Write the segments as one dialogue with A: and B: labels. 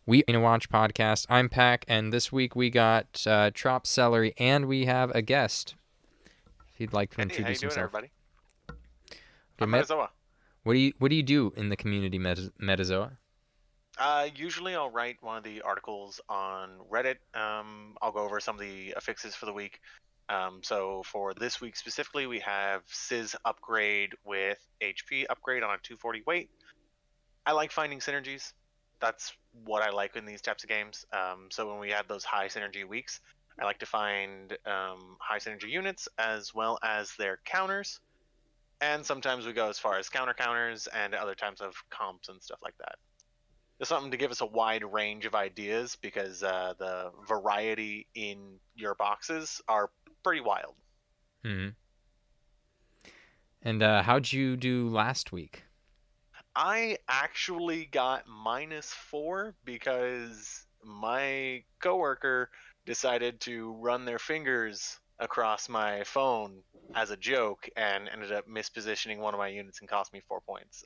A: We in a Watch podcast. I'm Pack, and this week we got Celery, and we have a guest. If he'd like to
B: Hey, how you
A: introduce
B: doing,
A: himself.
B: everybody?
A: Okay,
B: I'm Metazoa.
A: what do you do in the community, Metazoa?
B: Usually I'll write one of the articles on Reddit. I'll go over some of the affixes for the week. So for this week specifically, we have Sizz upgrade with HP upgrade on a 240 weight. I like finding synergies. That's what I like in these types of games. So when we have those high synergy weeks, I like to find high synergy units as well as their counters. And sometimes we go as far as counters and other times of comps and stuff like that. There's something to give us a wide range of ideas because the variety in your boxes are pretty wild.
A: Hmm. And how'd you do last week?
B: I actually got -4 because my coworker decided to run their fingers across my phone as a joke and ended up mispositioning one of my units and cost me 4 points.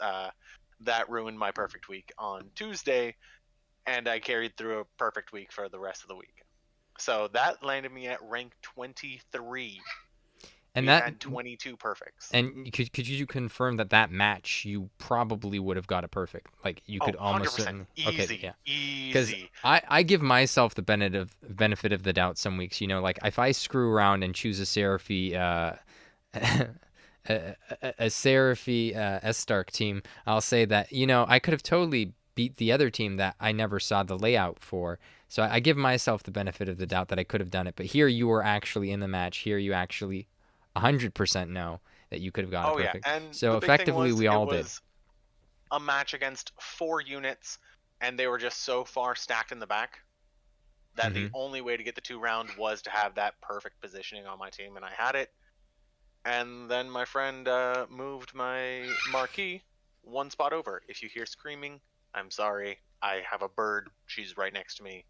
B: That ruined my perfect week on Tuesday, and I carried through a perfect week for the rest of the week. So that landed me at rank 23.
A: And
B: We
A: that
B: had 22 perfects.
A: and could you confirm that match you probably would have got a perfect? Like you
B: Oh,
A: could almost
B: 100%.
A: certainly. Okay,
B: Easy.
A: yeah. Because
B: Easy.
A: I give myself the benefit of the doubt some weeks. Like if I screw around and choose a Seraphy, a Seraphy S-Stark team, I'll say that I could have totally beat the other team that I never saw the layout for. So I give myself the benefit of the doubt that I could have done it. But here you were actually in the match. Here you actually 100% know that you could have got it
B: Oh, yeah.
A: perfect.
B: And
A: So
B: the big thing
A: effectively,
B: was
A: we
B: it
A: all did.
B: was a match against 4 units, and they were just so far stacked in the back that the
A: Hmm.
B: only way to get the 2 round was to have that perfect positioning on my team, and I had it. And then my friend moved my marquee one spot over. If you hear screaming, I'm sorry. I have a bird. She's right next to me.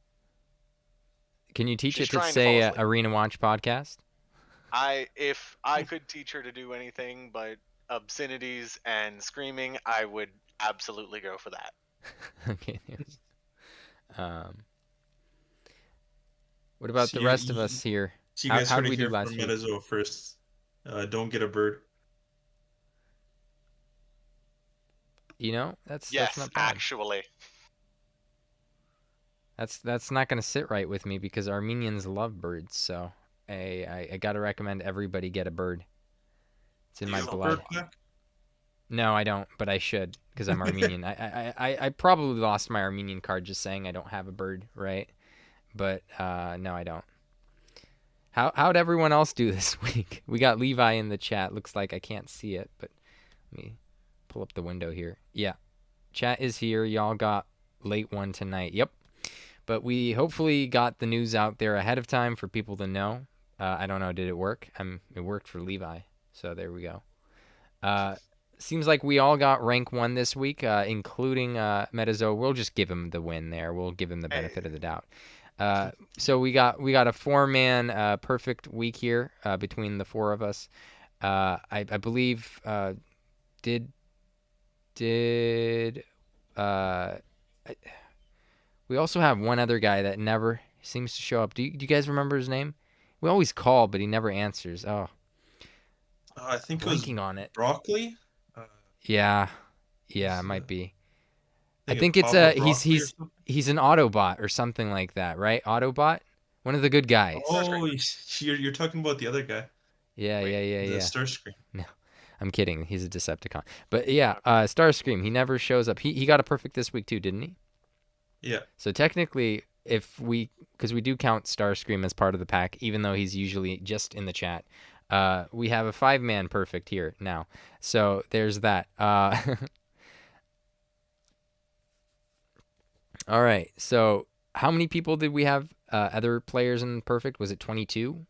A: Can you teach
B: She's
A: it to
B: trying to fall
A: say
B: asleep.
A: Arena Watch podcast?
B: If I could teach her to do anything but obscenities and screaming, I would absolutely go for that.
A: Okay. Um, what about
C: So
A: the
C: you,
A: rest of
C: you
A: us here?
C: so you
A: How
C: guys
A: how
C: heard
A: did
C: it
A: we do
C: here from
A: last week?
C: Metazoa first. Don't get a bird.
A: That's
B: Yes,
A: not bad.
B: actually.
A: That's not gonna sit right with me because Armenians love birds. So I gotta recommend everybody get a bird. It's in
C: Do
A: my
C: you have a
B: So
A: blood.
C: bird pack?
A: No, I don't, but I should because I'm Armenian. I probably lost my Armenian card just saying I don't have a bird, right? But no, I don't. How'd everyone else do this week? We got Levi in the chat. Looks like I can't see it, but let me pull up the window here. Yeah, chat is here. Y'all got late one tonight. Yep. But we hopefully got the news out there ahead of time for people to know. I don't know. Did it work? It worked for Levi. So there we go. Uh, Seems like we all got rank 1 this week, including Metazo. We'll just give him the win there. We'll give him the
B: hey,
A: benefit of the doubt. So we got a 4-man perfect week here between the 4 of us. I believe did did uh, we also have one other guy that never seems to show up. Do you guys remember his name? We always call, but he never answers. Oh,
C: I think it was
A: blanking on it.
C: broccoli.
A: Yeah, yeah, it
C: Was
A: might be.
C: I
A: I
C: think it's
A: think it's
C: Papa
A: he's
C: Broccoli or
A: he's
C: something.
A: he's an Autobot or something like that, right? Autobot, one of the good guys.
B: Starscream.
C: Oh, you're talking about the other guy,
A: Yeah,
B: Wait.
A: yeah, yeah,
C: the
A: yeah.
C: Starscream.
A: No, I'm kidding. He's a Decepticon. But yeah,
B: Okay.
A: Starscream. He never shows up. He got a perfect this week too, didn't he?
C: Yeah.
A: So technically, because we do count Starscream as part of the pack, even though he's usually just in the chat. We have a 5-man perfect here now. So there's that. All right. So how many people did we have? Other players in perfect? Was it 22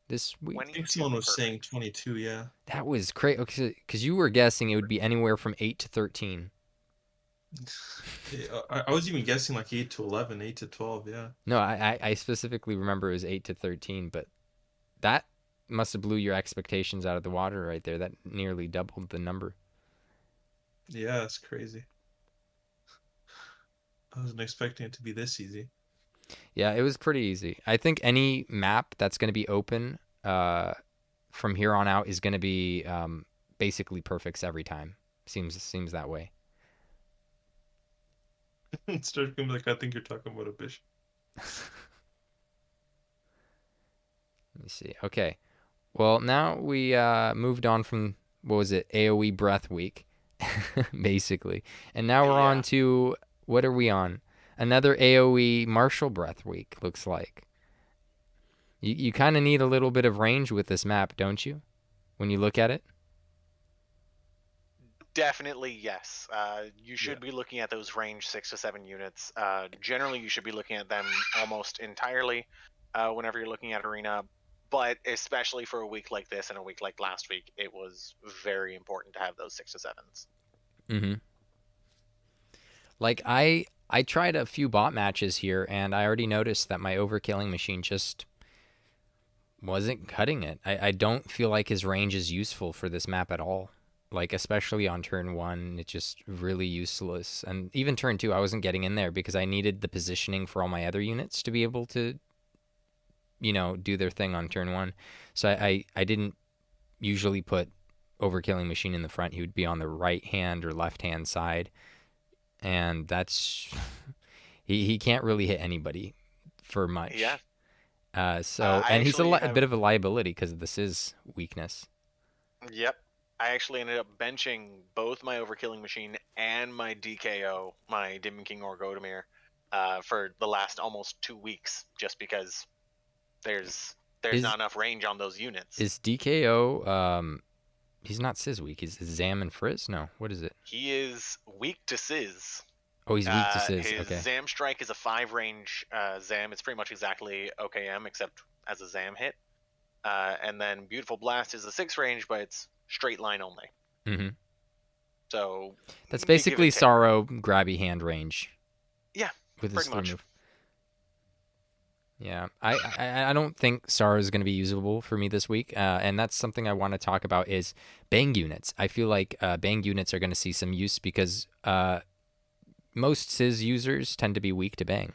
A: this week?
C: I think
B: 22
C: someone was saying
B: perfect.
C: 22. Yeah.
A: That was crazy. Because you were guessing it would be anywhere from 8 to 13.
C: Yeah, I was even guessing like 8 to 11, 8 to 12. Yeah.
A: No, I specifically remember it was 8 to 13, but that must have blew your expectations out of the water right there. That nearly doubled the number.
C: Yeah, it's crazy. I wasn't expecting it to be this easy.
A: Yeah, it was pretty easy. I think any map that's going to be open from here on out is going to be basically perfects every time. Seems that way.
C: Starscream, like, I think you're talking about a bishop.
A: Let me see. Okay. Well, now we moved on from, what was it, AoE Breath Week, basically. And now we're on to, what are we on? Another AoE Martial Breath Week, looks like. You kind of need a little bit of range with this map, don't you? When you look at it?
B: Definitely, yes. You should be looking at those range 6 to 7 units. Generally, you should be looking at them almost entirely whenever you're looking at Arena. But especially for a week like this and a week like last week, it was very important to have those 6 to 7s.
A: Mm-hmm. Like, I tried a few bot matches here, and I already noticed that my overkilling machine just wasn't cutting it. I don't feel like his range is useful for this map at all. Like, especially on turn 1, it's just really useless. And even turn 2, I wasn't getting in there because I needed the positioning for all my other units to be able to, you know, do their thing on turn 1. So I didn't usually put overkilling machine in the front. He would be on the right hand or left hand side. And that's... he can't really hit anybody for much.
B: Yeah.
A: And he's a bit of a liability because of the Sizz weakness.
B: Yep. I actually ended up benching both my overkilling machine and my DKO, my Demon King or Godamir, for the last almost 2 weeks, just because there's not enough range on those units.
A: Is DKO he's not Sizz weak, is Zam and Frizz? No, what is it?
B: He is weak to Sizz.
A: Oh, he's weak to Sizz.
B: His
A: Okay.
B: Zam strike is a 5 range Zam. It's pretty much exactly OKM except as a Zam hit. And then Beautiful Blast is a 6 range, but it's straight line only.
A: Mm-hmm.
B: So
A: that's basically Sorrow grabby hand range.
B: Yeah,
A: with his
B: pretty much.
A: move. Yeah, I don't think Sorrow is going to be usable for me this week, and that's something I want to talk about is Bang units. I feel like Bang units are going to see some use because most Sizz users tend to be weak to Bang.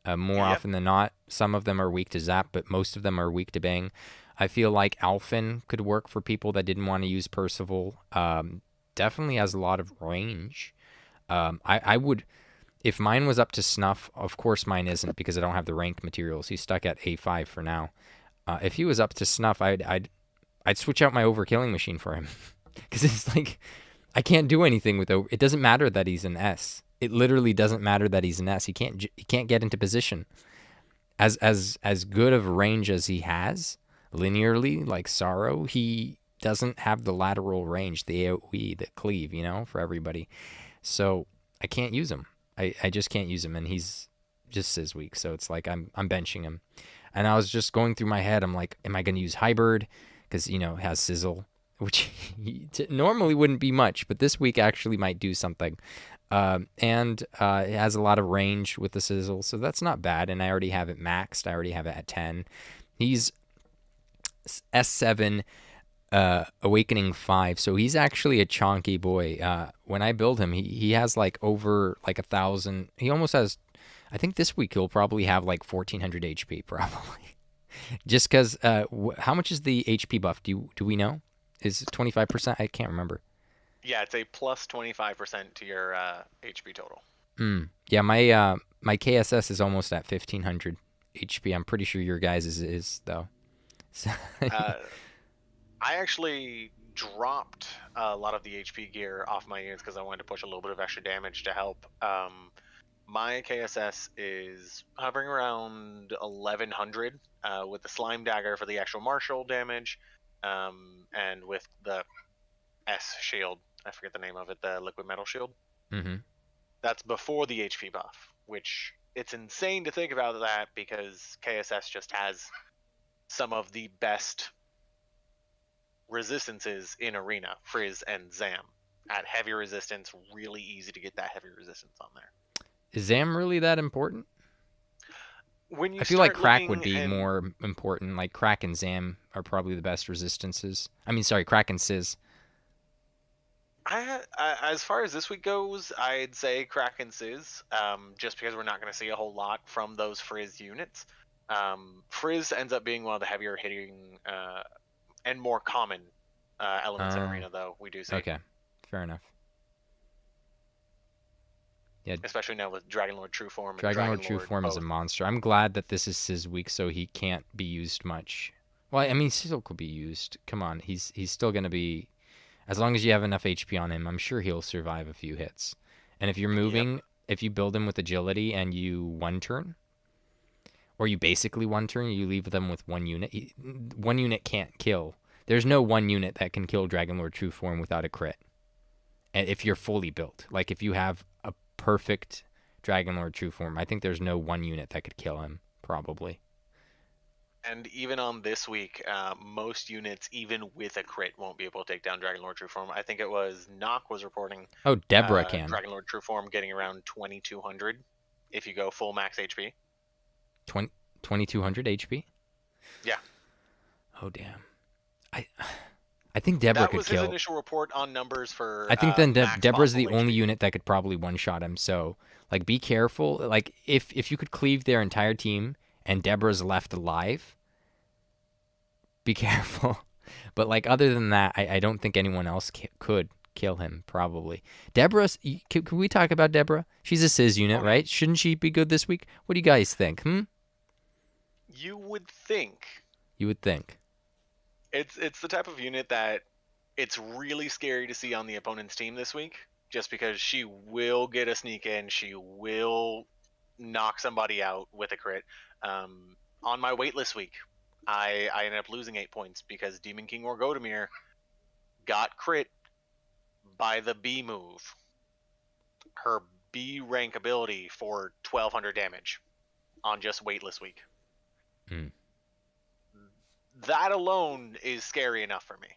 A: More often than not, some of them are weak to Zap, but most of them are weak to Bang. I feel like Alphen could work for people that didn't want to use Percival. Definitely has a lot of range. I would, if mine was up to snuff, of course mine isn't because I don't have the ranked materials. He's stuck at A5 for now. If he was up to snuff, I'd switch out my overkilling machine for him because it's like I can't do anything with it. Doesn't matter that he's an S. It literally doesn't matter that he's an S. He can't get into position. As good of range as he has linearly, like Sorrow, he doesn't have the lateral range, the AoE, the cleave, you know, for everybody. So I can't use him. I just can't use him, and he's just Sizz weak. So it's like I'm benching him. And I was just going through my head. I'm like, am I going to use Hybrid? Because, you know, it has Sizzle, which normally wouldn't be much, but this week actually might do something. And it has a lot of range with the Sizzle, so that's not bad. And I already have it maxed. I already have it at 10. He's S7 Awakening 5, so he's actually a chonky boy. When I build him, he has like over like 1,000. He almost has, I think this week he'll probably have like 1,400 HP probably. Just because, how much is the HP buff? Do we know? Is it 25%? I can't remember.
B: Yeah, it's a plus 25% to your HP total.
A: Yeah, my KSS is almost at 1,500 HP. I'm pretty sure your guys is though. So
B: I actually dropped a lot of the HP gear off my units because I wanted to push a little bit of extra damage to help. My KSS is hovering around 1,100 with the Slime Dagger for the actual martial damage, and with the S shield. I forget the name of it, the Liquid Metal Shield.
A: Mm-hmm.
B: That's before the HP buff, which it's insane to think about that because KSS just has some of the best resistances in Arena, Frizz and Zam. At heavy resistance, really easy to get that heavy resistance on there.
A: Is Zam really that important?
B: When you
A: I feel like Crack would be more important. Like Crack and Zam are probably the best resistances. I mean, sorry, Crack and Sizz.
B: As far as this week goes, I'd say Crack and Sizz, just because we're not going to see a whole lot from those Frizz units. Frizz ends up being one of the heavier hitting and more common elements in Arena, though, we do see.
A: Okay, fair enough. Yeah,
B: especially now with Dragon Lord True Form.
A: Dragon Lord True Form is a monster. I'm glad that this is Sizz week, so he can't be used much. Well, I mean, he still could be used. Come on, he's still gonna be. As long as you have enough HP on him, I'm sure he'll survive a few hits. And if you're moving, if you build him with agility and you one turn, or you basically one turn, you leave them with one unit. One unit can't kill. There's no one unit that can kill Dragon Lord True Form without a crit. And if you're fully built, like if you have a perfect Dragon Lord True Form, I think there's no one unit that could kill him, probably.
B: And even on this week, most units, even with a crit, won't be able to take down Dragon Lord True Form. I think it was Nock was reporting.
A: Oh, Deborah can.
B: Dragon Lord True Form getting around 2,200 if you go full max HP.
A: 2,200 HP?
B: Yeah.
A: Oh, damn. I think Deborah could kill.
B: That was his initial report on numbers for.
A: I think then Deborah's the only unit that could probably one-shot him. So, like, be careful. Like, if you could cleave their entire team and Deborah's left alive, be careful. But, like, other than that, I don't think anyone else could kill him, probably. Deborah, can we talk about Deborah? She's a Sizz unit, right? Shouldn't she be good this week? What do you guys think?
B: You would think.
A: You would think.
B: It's the type of unit that it's really scary to see on the opponent's team this week, just because she will get a sneak in, she will knock somebody out with a crit. On my waitlist week, I ended up losing 8 points because Demon King or Godemir got crit by the B move. Her B rank ability for 1,200 damage on just waitlist week. That alone is scary enough for me.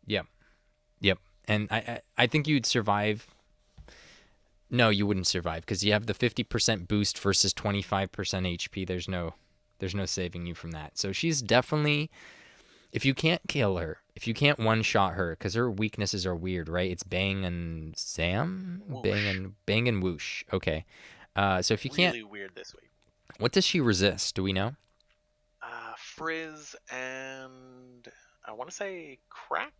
A: Yep. And I think you'd survive. No, you wouldn't survive because you have the 50% boost versus 25% HP. There's no saving you from that. So she's definitely, if you can't kill her, if you can't one-shot her, because her weaknesses are weird, right? It's Bang and Zam? Bang and Whoosh. Okay. So if you can't...
B: Really weird this week.
A: What does she resist? Do we know?
B: Frizz and I want to say Crack.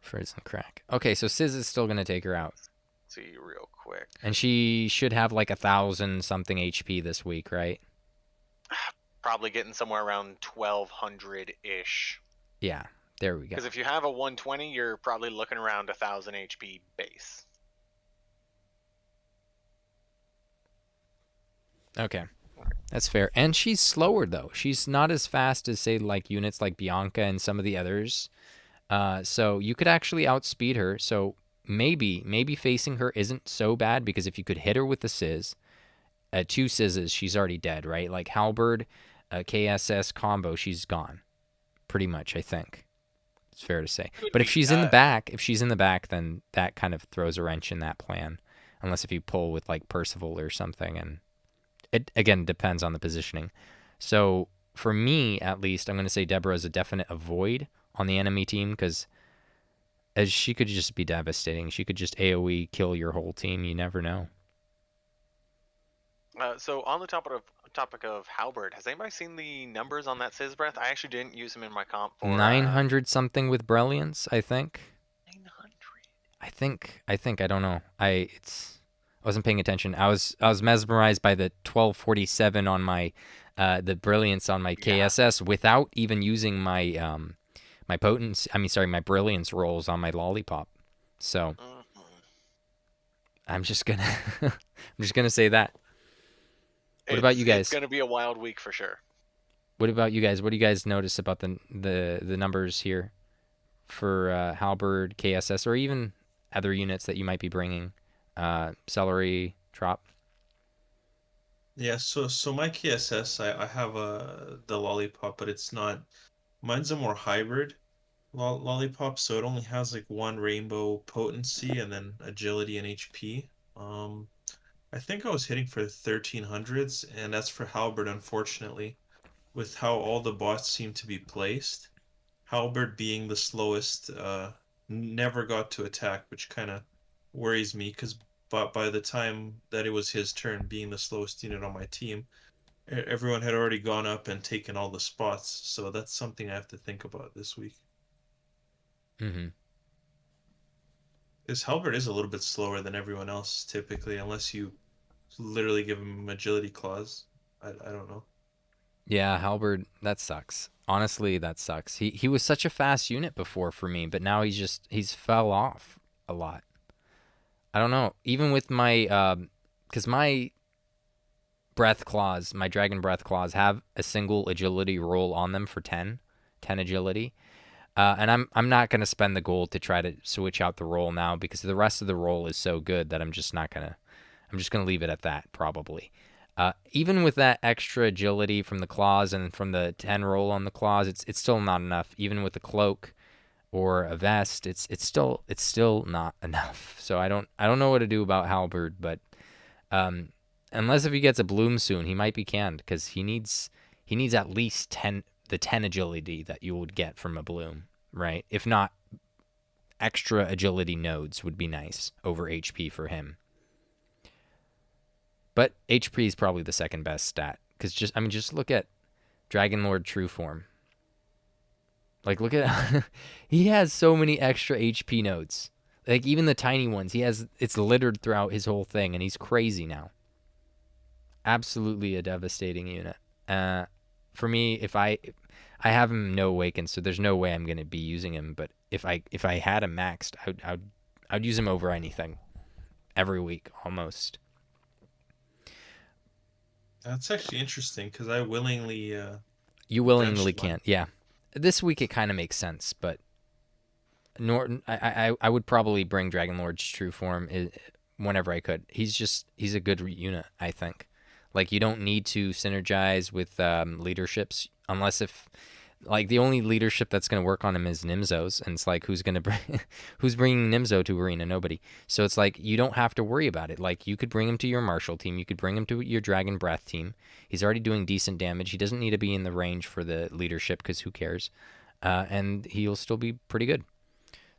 A: Frizz and Crack. Okay, so Sizz is still going to take her out.
B: Let's see real quick.
A: And she should have like 1,000 something HP this week, right?
B: Probably getting somewhere around 1,200-ish.
A: Yeah, there we go.
B: Because if you have a 120, you're probably looking around 1,000 HP base.
A: Okay, that's fair. And she's slower, though. She's not as fast as, say, like units like Bianca and some of the others. So you could actually outspeed her. So maybe facing her isn't so bad, because if you could hit her with the Sizz, 2 Sizzes, she's already dead, right? Like Halberd, KSS combo, she's gone. Pretty much, I think. It's fair to say. But if she's in the back, then that kind of throws a wrench in that plan. Unless if you pull with like Percival or something, and it again depends on the positioning. So for me, at least, I'm going to say Deborah is a definite avoid on the enemy team, because as she could just be devastating. She could just AoE kill your whole team. You never know.
B: So on the topic of Halberd, has anybody seen the numbers on that Sizz breath? I actually didn't use him in my comp for
A: 900 something with Brilliance, I think.
B: 900.
A: I think I don't know. I wasn't paying attention. I was mesmerized by the 1247 on my the Brilliance on my KSS without even using my my potency. My Brilliance rolls on my Lollipop. So I'm just gonna say that. What about you guys?
B: It's going to be a wild week for sure.
A: What about you guys? What do you guys notice about the numbers here for Halberd, KSS, or even other units that you might be bringing? Celery, Trop.
C: Yeah, so my KSS, I have the Lollipop, but it's not. Mine's a more hybrid Lollipop, so it only has like 1 rainbow potency and then agility and HP. I think I was hitting for 1300s, and that's for Halberd, unfortunately. with how all the bots seem to be placed. Halberd being the slowest, never got to attack, which kind of worries me because by the time that it was his turn, being the slowest unit on my team, everyone had already gone up and taken all the spots. So that's something I have to think about this week.
A: Mm-hmm.
C: Because Halberd is a little bit slower than everyone else typically, unless you literally give him agility clause. I don't know.
A: Yeah, Halberd, that sucks. Honestly, that sucks. He was such a fast unit before for me, but now he's fell off a lot. I don't know. Even with my because my breath claws, my dragon breath claws have a single agility roll on them for 10 agility. And I'm not gonna spend the gold to try to switch out the roll now because the rest of the roll is so good that I'm just gonna leave it at that probably. Even with that extra agility from the claws and from the 10 roll on the claws, it's still not enough. Even with a cloak or a vest, it's still not enough. So I don't know what to do about Halberd, but um, unless if he gets a bloom soon, he might be canned because he needs at least 10 agility that you would get from a bloom, right? If not, extra agility nodes would be nice over HP for him. But HP is probably the second best stat because just look at Dragon Lord True Form. Like look at he has so many extra HP nodes. Like even the tiny ones, it's littered throughout his whole thing, and he's crazy now. Absolutely a devastating unit. For me, if I have him no awaken, so there's no way I'm gonna be using him. But if I had him maxed, I'd use him over anything every week almost.
C: That's actually interesting because I willingly
A: You willingly
C: benched mine.
A: can't, yeah. This week it kind of makes sense, but Norton, I would probably bring Dragon Lord's true form whenever I could. He's a good unit, I think. Like you don't need to synergize with leaderships unless if like the only leadership that's going to work on him is Nimzo's, and it's like who's going to bring who's bringing Nimzo to arena? Nobody. So it's like you don't have to worry about it. Like you could bring him to your martial team, you could bring him to your dragon breath team. He's already doing decent damage. He doesn't need to be in the range for the leadership because who cares? And he'll still be pretty good.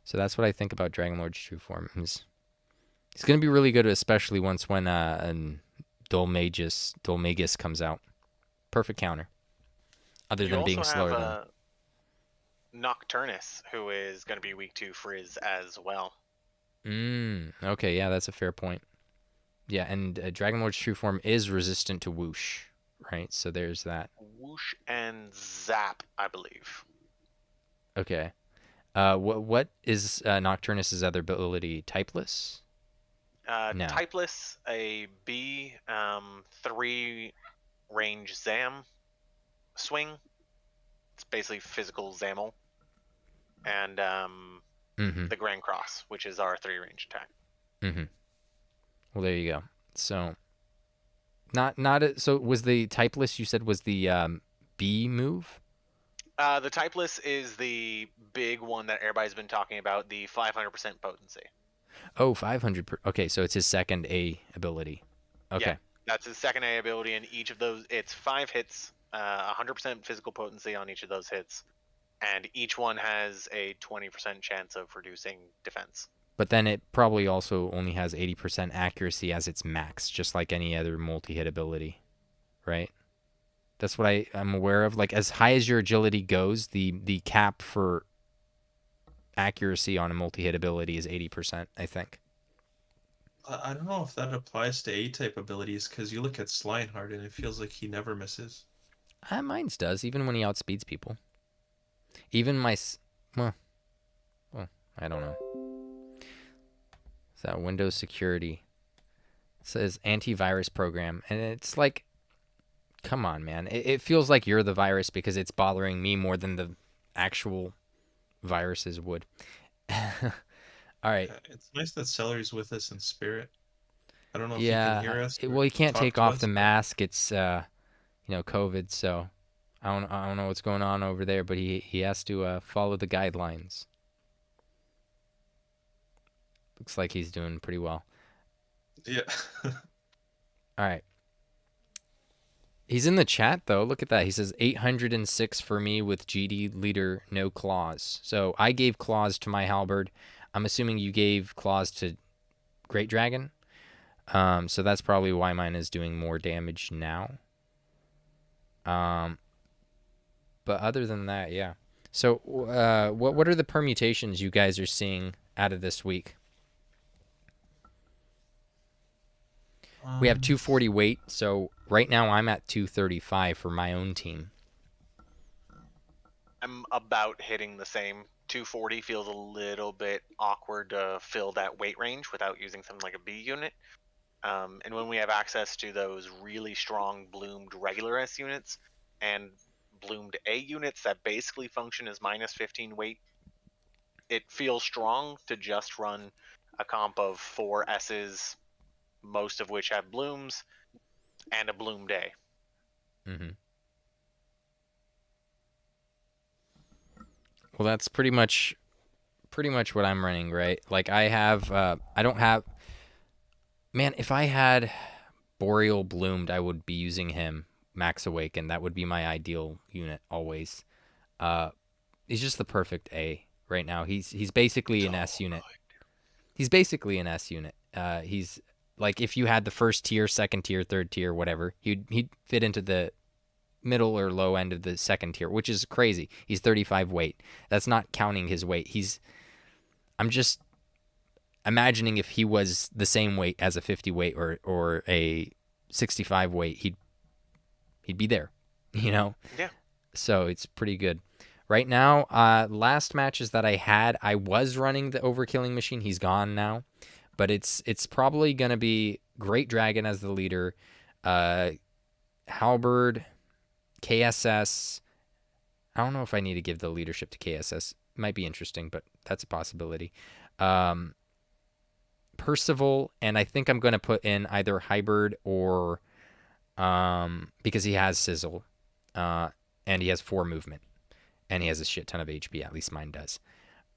A: So that's what I think about Dragon Lord's true form. He's going to be really good, especially once when Dulmagus comes out. Perfect counter. Other
B: You
A: than
B: also
A: being
B: have
A: slower than.
B: Nocturnus, who is going to be week 2 Frizz as well.
A: Okay, yeah, that's a fair point. Yeah, and Dragon Lord's true form is resistant to whoosh, right? So there's that.
B: Whoosh and Zap, I believe.
A: Okay. What is Nocturnus's other ability? Typeless? No.
B: Typeless, a B 3 range Zam swing. It's basically physical Zamel. And
A: Mm-hmm.
B: the Grand Cross, which is our 3 range attack.
A: Mm-hmm. Well, there you go. So, so was the typeless you said was the B move?
B: The Typeless is the big one that everybody's been talking about, the 500% potency.
A: Oh, 500. Okay, so it's his second A ability. Okay.
B: Yeah, that's his second A ability, and each of those, it's 5 hits, 100% physical potency on each of those hits, and each one has a 20% chance of reducing defense.
A: But then it probably also only has 80% accuracy as its max, just like any other multi-hit ability, right? That's what I'm aware of. Like as high as your agility goes, the cap for accuracy on a multi-hit ability is 80%, I think.
C: I don't know if that applies to A-type abilities because you look at Slinehard and it feels like he never misses.
A: Mine's does, even when he outspeeds people. Even my... Well, I don't know. Is that Windows security? It says antivirus program. And it's like... Come on, man. It feels like you're the virus because it's bothering me more than the actual viruses would. All right.
C: It's nice that Celery's with us in spirit. I don't know if he can
A: Yeah.
C: hear us
A: Well, he can't
C: talk
A: take
C: to
A: off
C: us.
A: the mask. It's COVID, so I don't know what's going on over there, but he has to follow the guidelines. Looks like he's doing pretty well.
C: Yeah.
A: All right. He's in the chat though. Look at that. He says 806 for me with GD leader, no claws. So I gave claws to my halberd. I'm assuming you gave claws to Great Dragon. So that's probably why mine is doing more damage now. But other than that, yeah. So what are the permutations you guys are seeing out of this week? We have 240 weight, so right now I'm at 235 for my own team.
B: I'm about hitting the same. 240 feels a little bit awkward to fill that weight range without using something like a B unit. And when we have access to those really strong bloomed regular S units and bloomed A units that basically function as minus 15 weight, it feels strong to just run a comp of 4 S's, most of which have blooms, and a bloomed A.
A: Mm-hmm. Well, that's pretty much what I'm running, right? Like I have, I don't have. Man, if I had Boreal bloomed, I would be using him Max Awaken. That would be my ideal unit always. He's just the perfect A right now. He's basically an S unit. He's basically an S unit. He's like if you had the first tier, second tier, third tier, whatever, he'd fit into the middle or low end of the second tier, which is crazy. He's 35 weight. That's not counting his weight. I'm just imagining if he was the same weight as a 50 weight or a 65 weight, he'd be there, you know?
B: Yeah.
A: So it's pretty good. Right now, last matches that I had, I was running the Overkilling machine. He's gone now. But it's probably going to be Great Dragon as the leader, Halberd, KSS. I don't know if I need to give the leadership to KSS. It might be interesting, but that's a possibility. Percival, and I think I'm going to put in either Hybrid or because he has Sizzle, and he has 4 movement, and he has a shit ton of HP. At least mine does,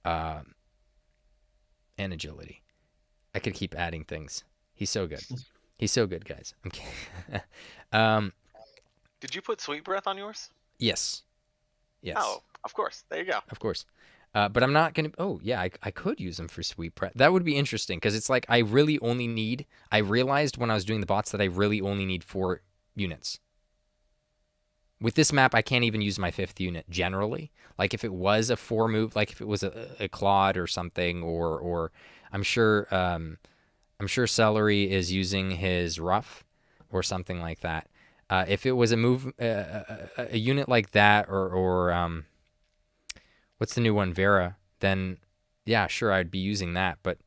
A: and agility. I could keep adding things. He's so good. He's so good, guys. I'm kidding.
B: Did you put Sweet Breath on yours?
A: Yes. Yes.
B: Oh, of course. There you go.
A: Of course. But I'm not going to... Oh, yeah, I could use them for Sweet Breath. That would be interesting, because it's like I really only need... I realized when I was doing the bots that I really only need 4 units. With this map, I can't even use my 5th unit, generally. Like, if it was a 4 move, like if it was a Claude or something, or I'm sure Celery is using his Rough or something like that. If it was a move, a unit like that, or what's the new one, Vera, then yeah, sure, I'd be using that. But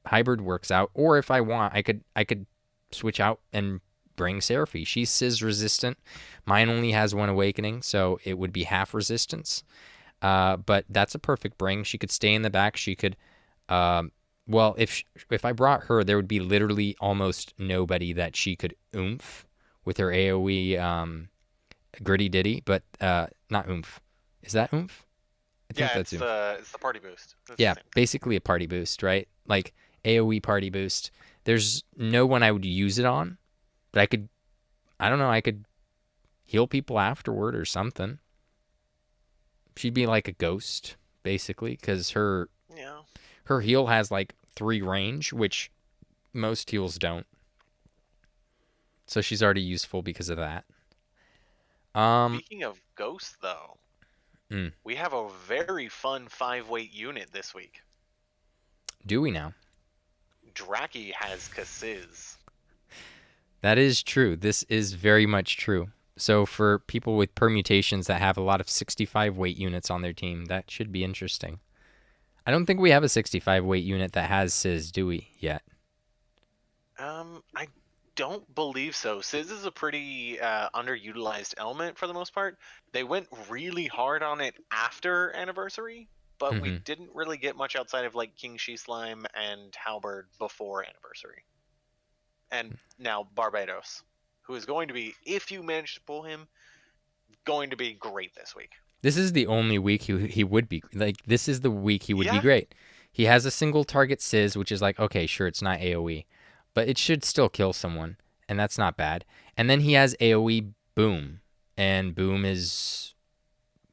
A: Hybrid works out. Or if I want, I could switch out and bring Seraphie. She's Sizz resistant. Mine only has 1 awakening, so it would be half resistance. But that's a perfect bring. She could stay in the back. She could, well, if I brought her, there would be literally almost nobody that she could oomph with her AoE Gritty Ditty, but not oomph. Is that oomph? I think that's oomph.
B: It's the party boost.
A: Yeah, basically a party boost, right? Like AoE party boost. There's no one I would use it on, but I could heal people afterward or something. She'd be like a ghost, basically, because her heal has like 3 range, which most heals don't. So she's already useful because of that.
B: Speaking of ghosts, though,
A: Mm.
B: we have a very fun 5-weight unit this week.
A: Do we now?
B: Draki has Sizz.
A: That is true. This is very much true. So for people with permutations that have a lot of 65 weight units on their team, that should be interesting. I don't think we have a 65 weight unit that has Sizz, do we, yet?
B: I don't believe so. Sizz is a pretty underutilized element for the most part. They went really hard on it after Anniversary, but we didn't really get much outside of like King She Slime and Halberd before Anniversary. And now Barbados, who is going to be, if you manage to pull him, going to be great this week.
A: This is the only week he would be, like, this is the week he would be great. He has a single target Sizz, which is like, okay, sure, it's not AoE, but it should still kill someone. and that's not bad. And then he has AoE Boom, and Boom is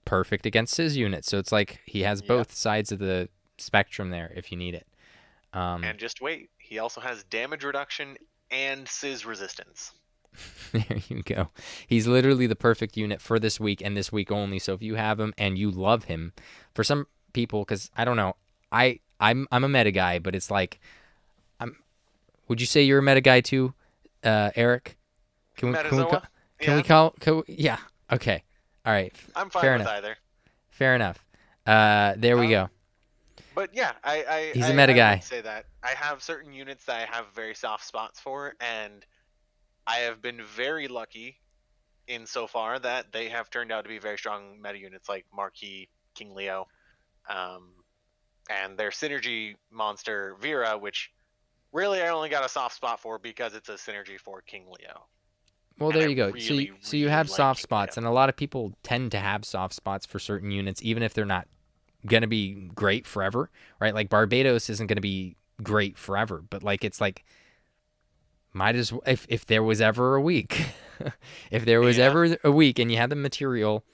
A: perfect against his unit. So it's like he has
B: Yep.
A: both sides of the spectrum there if you need it.
B: And just wait, he also has damage reduction and Sizz resistance.
A: There you go. He's literally the perfect unit for this week and this week only. So if you have him and you love him, for some people, because I don't know, I'm a meta guy, but it's like, would you say you're a meta guy too, Eric? Can we yeah. Okay. All right.
B: I'm fine
A: Fair
B: with
A: enough.
B: either.
A: Fair enough. There we go.
B: But yeah,
A: He's a meta guy.
B: I would say that I have certain units that I have very soft spots for, and I have been very lucky in so far that they have turned out to be very strong meta units like Marquis, King Leo, and their synergy monster Vera, which really I only got a soft spot for because it's a synergy for King Leo.
A: Well,
B: And
A: there
B: I
A: you go.
B: really,
A: So you
B: really
A: have
B: like
A: soft
B: King
A: spots,
B: Leo.
A: and a lot of people tend to have soft spots for certain units, even if they're not gonna be great forever, right? Like Barbados isn't gonna be great forever, but like it's like might as well if there was ever a week, if there was ever a week, and you have the material,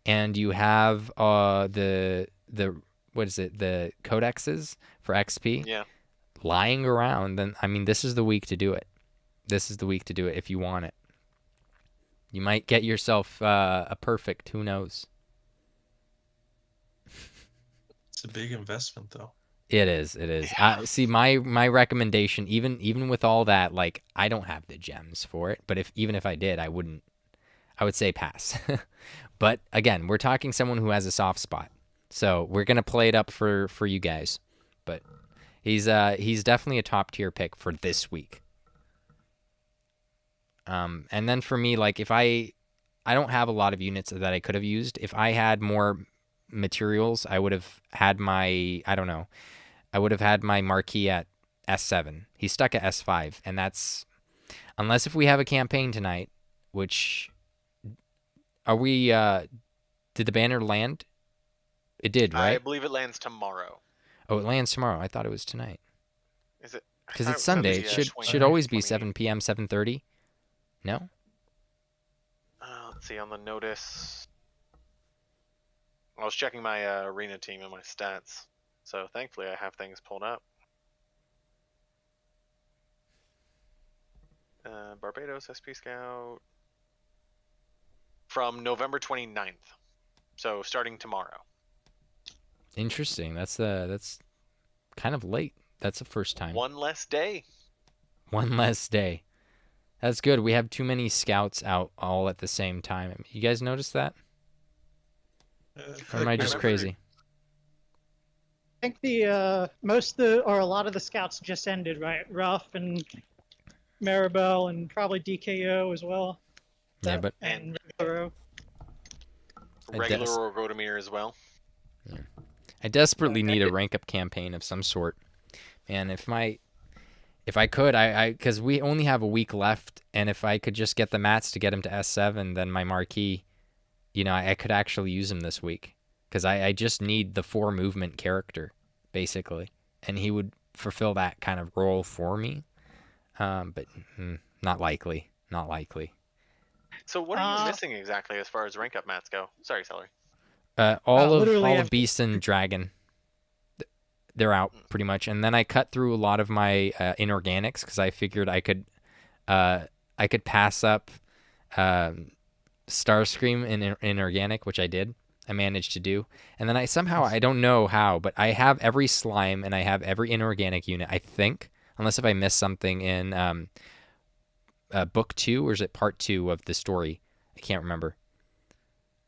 A: and you have the what is it, the codexes for XP lying around, then I mean this is the week to do it. This is the week to do it if you want it. You might get yourself a perfect. Who knows?
C: It's a big investment, though.
A: It is. It is. See, my recommendation, even with all that, like I don't have the gems for it. But even if I did, I wouldn't. I would say pass. But again, we're talking someone who has a soft spot, so we're gonna play it up for you guys. But he's definitely a top tier pick for this week. And then for me, like if I don't have a lot of units that I could have used. If I had more materials, I would have had my, I don't know, I would have had my Marquis at S7. He's stuck at S5, and that's, unless if we have a campaign tonight, which, are we, did the banner land? It did, right?
B: I believe it lands tomorrow.
A: Oh, it lands tomorrow. I thought it was tonight.
B: Is it?
A: Because it's Sunday. It should always be 7 p.m., 7:30. No?
B: Let's see, on the notice. I was checking my arena team and my stats, so thankfully I have things pulled up. Barbados SP Scout from November 29th, so starting tomorrow.
A: Interesting. That's kind of late. That's the first time.
B: One less day.
A: One less day. That's good. We have too many scouts out all at the same time. You guys notice that? Or am I just crazy?
D: I think the a lot of the scouts just ended, right? Ruff and Maribel and probably DKO as well.
A: Yeah, but
D: and Regularo.
B: Regular or Rodemir as well.
A: Yeah. I desperately need a rank up campaign of some sort. Man, if I could, because we only have a week left, and if I could just get the mats to get him to S7, then my Marquis, I could actually use him this week. Because I just need the 4 movement character, basically. And he would fulfill that kind of role for me. But not likely. Not likely.
B: So what are you missing exactly as far as rank up mats go? Sorry, Celery.
A: All of Beast and Dragon. They're out pretty much, and then I cut through a lot of my inorganics because I figured I could pass up Starscream in inorganic, which I did. I managed to do, and then I don't know how, but I have every slime and I have every inorganic unit. I think, unless if I missed something in book 2, or is it part 2 of the story? I can't remember.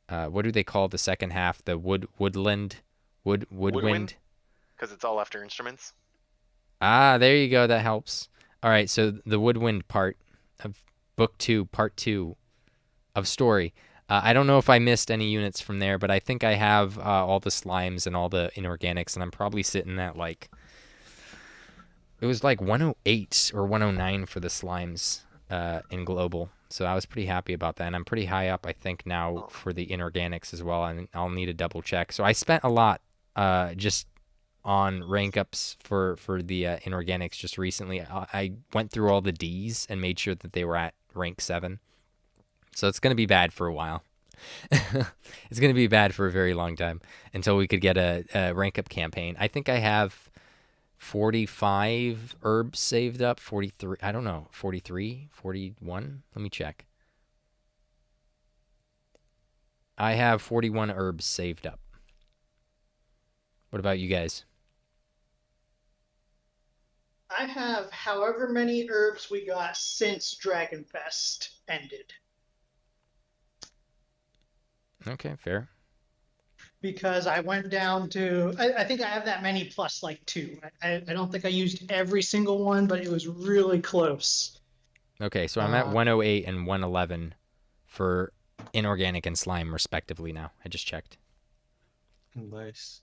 A: What do they call the second half? The woodwind.
B: Because it's all after instruments.
A: Ah, there you go. That helps. All right, so the woodwind part of book 2, part 2 of story. I don't know if I missed any units from there, but I think I have all the slimes and all the inorganics, and I'm probably sitting at it was like 108 or 109 for the slimes in global. So I was pretty happy about that, and I'm pretty high up, I think, now for the inorganics as well, and I'll need a double check. So I spent a lot just on rank ups for the inorganics just recently. I went through all the Ds and made sure that they were at rank 7. So it's going to be bad for a while. It's going to be bad for a very long time until we could get a rank up campaign. I think I have 45 herbs saved up, 43, I don't know, 43, 41. Let me check. I have 41 herbs saved up. What about you guys?
D: I have however many herbs we got since Dragonfest ended.
A: Okay, fair.
D: Because I went down to, I think I have that many plus like 2. I don't think I used every single one, but it was really close.
A: Okay, so I'm at 108 and 111 for inorganic and slime respectively now. I just checked.
C: Nice.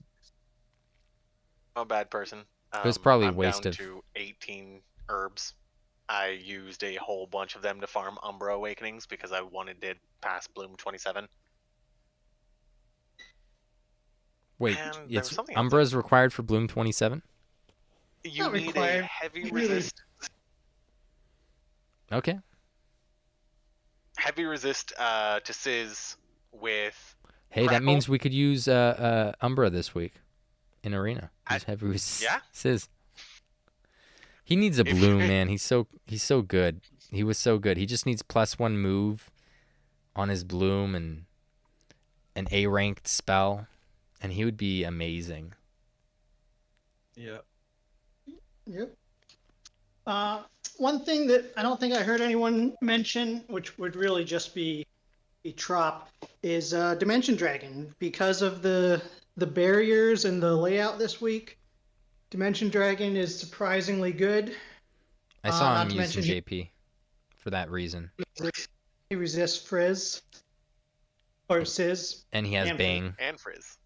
B: I'm a bad person.
A: It was probably a
B: I'm
A: waste
B: down
A: of...
B: to 18 herbs. I used a whole bunch of them to farm Umbra Awakenings because I wanted it past Bloom 27.
A: Wait,
B: And there was
A: it's
B: something else.
A: Umbra is required for Bloom 27?
B: You
D: Not
B: need
D: required.
B: a heavy
D: Really?
B: resist.
A: Okay.
B: Heavy resist to Sizz with.
A: Hey, that
B: Crackle?
A: means we could use Umbra this week in Arena. Use heavy
B: Yeah?
A: Sizz. He needs a
B: If-
A: bloom, man. He's so good. He was so good. He just needs +1 move on his bloom and an A-ranked spell, and he would be amazing.
C: Yeah.
D: Yep. One thing that I don't think I heard anyone mention, which would really just be a trop, is Dimension Dragon. Because of the barriers and the layout this week, Dimension Dragon is surprisingly good.
A: I saw
D: not
A: him
D: to
A: using
D: mention
A: JP for that reason.
D: He resists Frizz or Sizz,
A: And he has
D: And-
A: Bang.
B: And Frizz.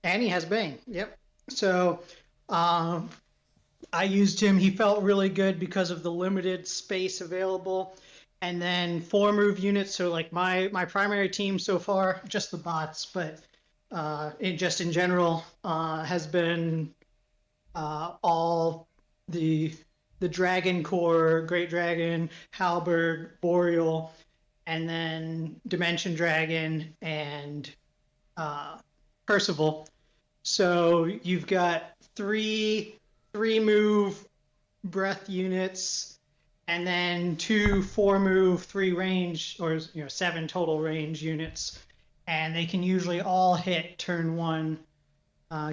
D: and he has Bang. Yep. So I used him. He felt really good because of the limited space available. And then 4 move units. So like my primary team so far, just the bots, but in general, has been all the Dragon Core, Great Dragon, Halberd, Boreal, and then Dimension Dragon and Percival. So you've got 3 move breath units, and then 2 4 move, 3 range, or 7 total range units, and they can usually all hit turn 1,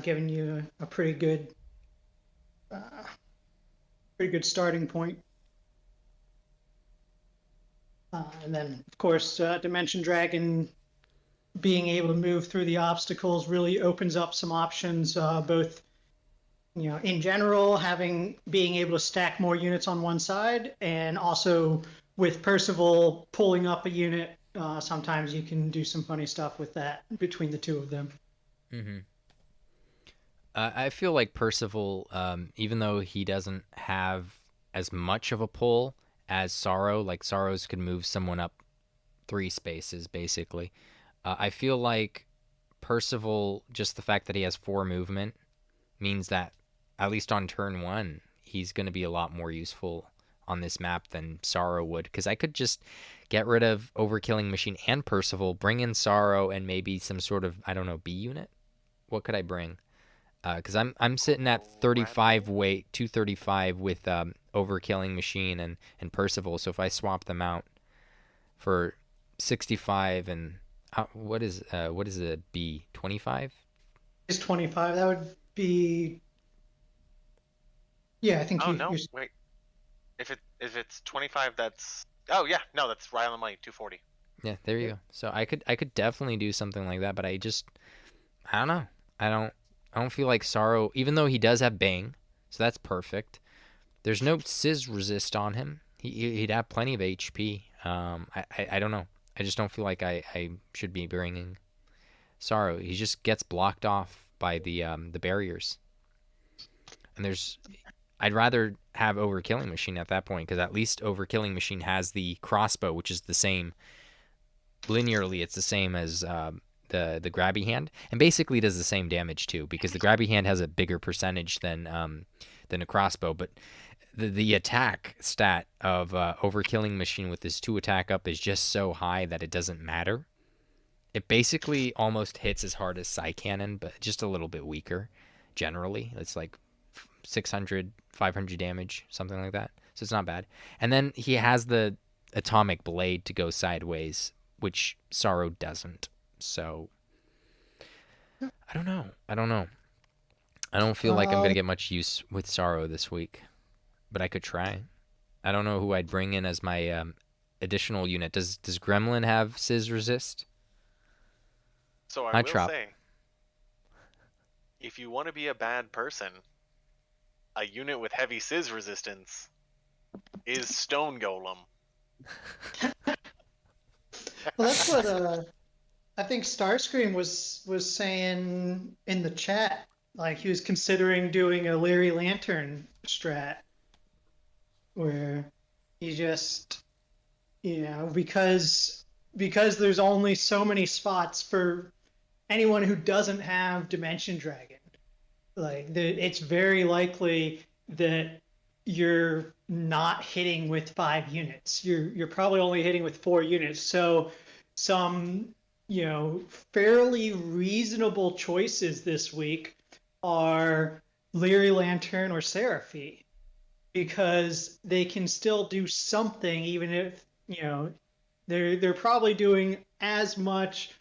D: giving you a pretty good starting point. And then, of course, Dimension Dragon being able to move through the obstacles really opens up some options, both in general, being able to stack more units on one side, and also with Percival pulling up a unit, sometimes you can do some funny stuff with that between the two of them.
A: Mm-hmm. I feel like Percival, even though he doesn't have as much of a pull as Sorrow, like Sorrows could move someone up 3 spaces, basically. I feel like Percival, just the fact that he has 4 movement, means that, at least on turn 1, he's going to be a lot more useful on this map than Sorrow would. Because I could just get rid of Overkilling Machine and Percival, bring in Sorrow and maybe some sort of, I don't know, B unit? What could I bring? Because I'm sitting at 35 weight, 235 with Overkilling Machine and Percival. So if I swap them out for 65 and what is a B, 25?
D: It's 25. That would be. Yeah, I think.
B: Oh no! Wait. If it's 25, that's. Oh yeah, no, that's right on the money. 240.
A: Yeah, there you go. So I could definitely do something like that, but I don't know. I don't feel like Sorrow, even though he does have Bang, so that's perfect. There's no Sizz resist on him. He'd have plenty of HP. I don't know. I just don't feel like I should be bringing Sorrow. He just gets blocked off by the barriers. And I'd rather have Overkilling Machine at that point, because at least Overkilling Machine has the crossbow, which is the same. Linearly, it's the same as the grabby hand, and basically does the same damage too, because the grabby hand has a bigger percentage than a crossbow. But the attack stat of overkilling machine with this 2 attack up is just so high that it doesn't matter. It basically almost hits as hard as Psy Cannon, but just a little bit weaker. Generally, it's like 600, 500 damage, something like that. So it's not bad. And then he has the atomic blade to go sideways, which Sorrow doesn't. So I don't know. I don't feel like I'm gonna get much use with Sorrow this week, but I could try. I don't know who I'd bring in as my additional unit. Does Gremlin have Sizz resist?
B: So I
A: Hi,
B: will
A: Trop.
B: say, if you want to be a bad person, a unit with heavy Sizz resistance is Stone Golem.
D: Well, that's what I think Starscream was saying in the chat. Like he was considering doing a Leary Lantern strat, where he just, because there's only so many spots for anyone who doesn't have Dimension Dragon. Like it's very likely that you're not hitting with 5 units. You're probably only hitting with 4 units. So some fairly reasonable choices this week are Leary Lantern or Seraphy, because they can still do something, even if they're probably doing as much.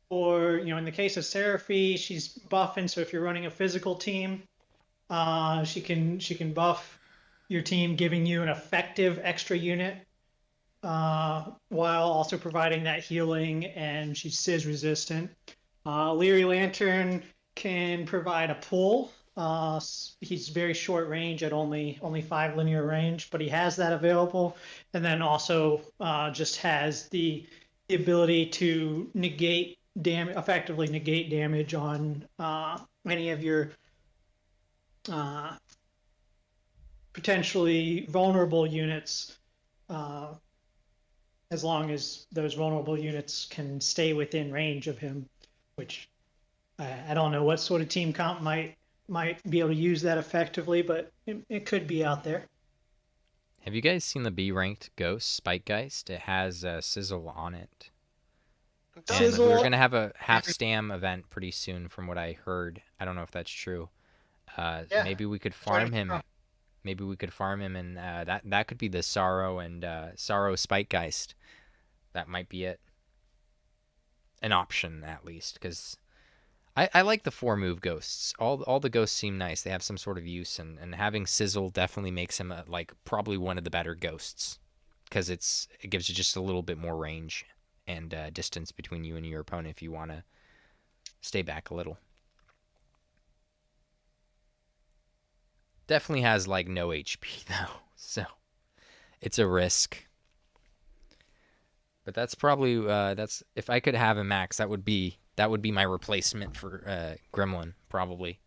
D: Or in the case of Seraphy, she's buffing. So if you're running a physical team, she can buff your team, giving you an effective extra unit, while also providing that healing. And she's Sizz resistant. Leary Lantern can provide a pull. He's very short range at only 5 linear range, but he has that available. And then also just has the ability to effectively negate damage on any of your potentially vulnerable units, as long as those vulnerable units can stay within range of him, which I don't know what sort of team comp might be able to use that effectively, but it could be out there.
A: Have you guys seen the B-ranked Ghost Spikegeist? It has Sizzle on it. And
D: Sizzle.
A: we're going to have a half-stam event pretty soon from what I heard. I don't know if that's true.
D: Yeah.
A: Maybe we could farm him. Maybe we could farm him, and that could be the Sorrow and Sorrow Spikegeist. That might be it. An option, at least, because I like the 4-move ghosts. All the ghosts seem nice. They have some sort of use, and having Sizzle definitely makes him probably one of the better ghosts, because it gives you just a little bit more range and distance between you and your opponent if you want to stay back a little. Definitely has no HP though, so it's a risk. But that's probably that's if I could have a max, that would be my replacement for Gremlin, probably.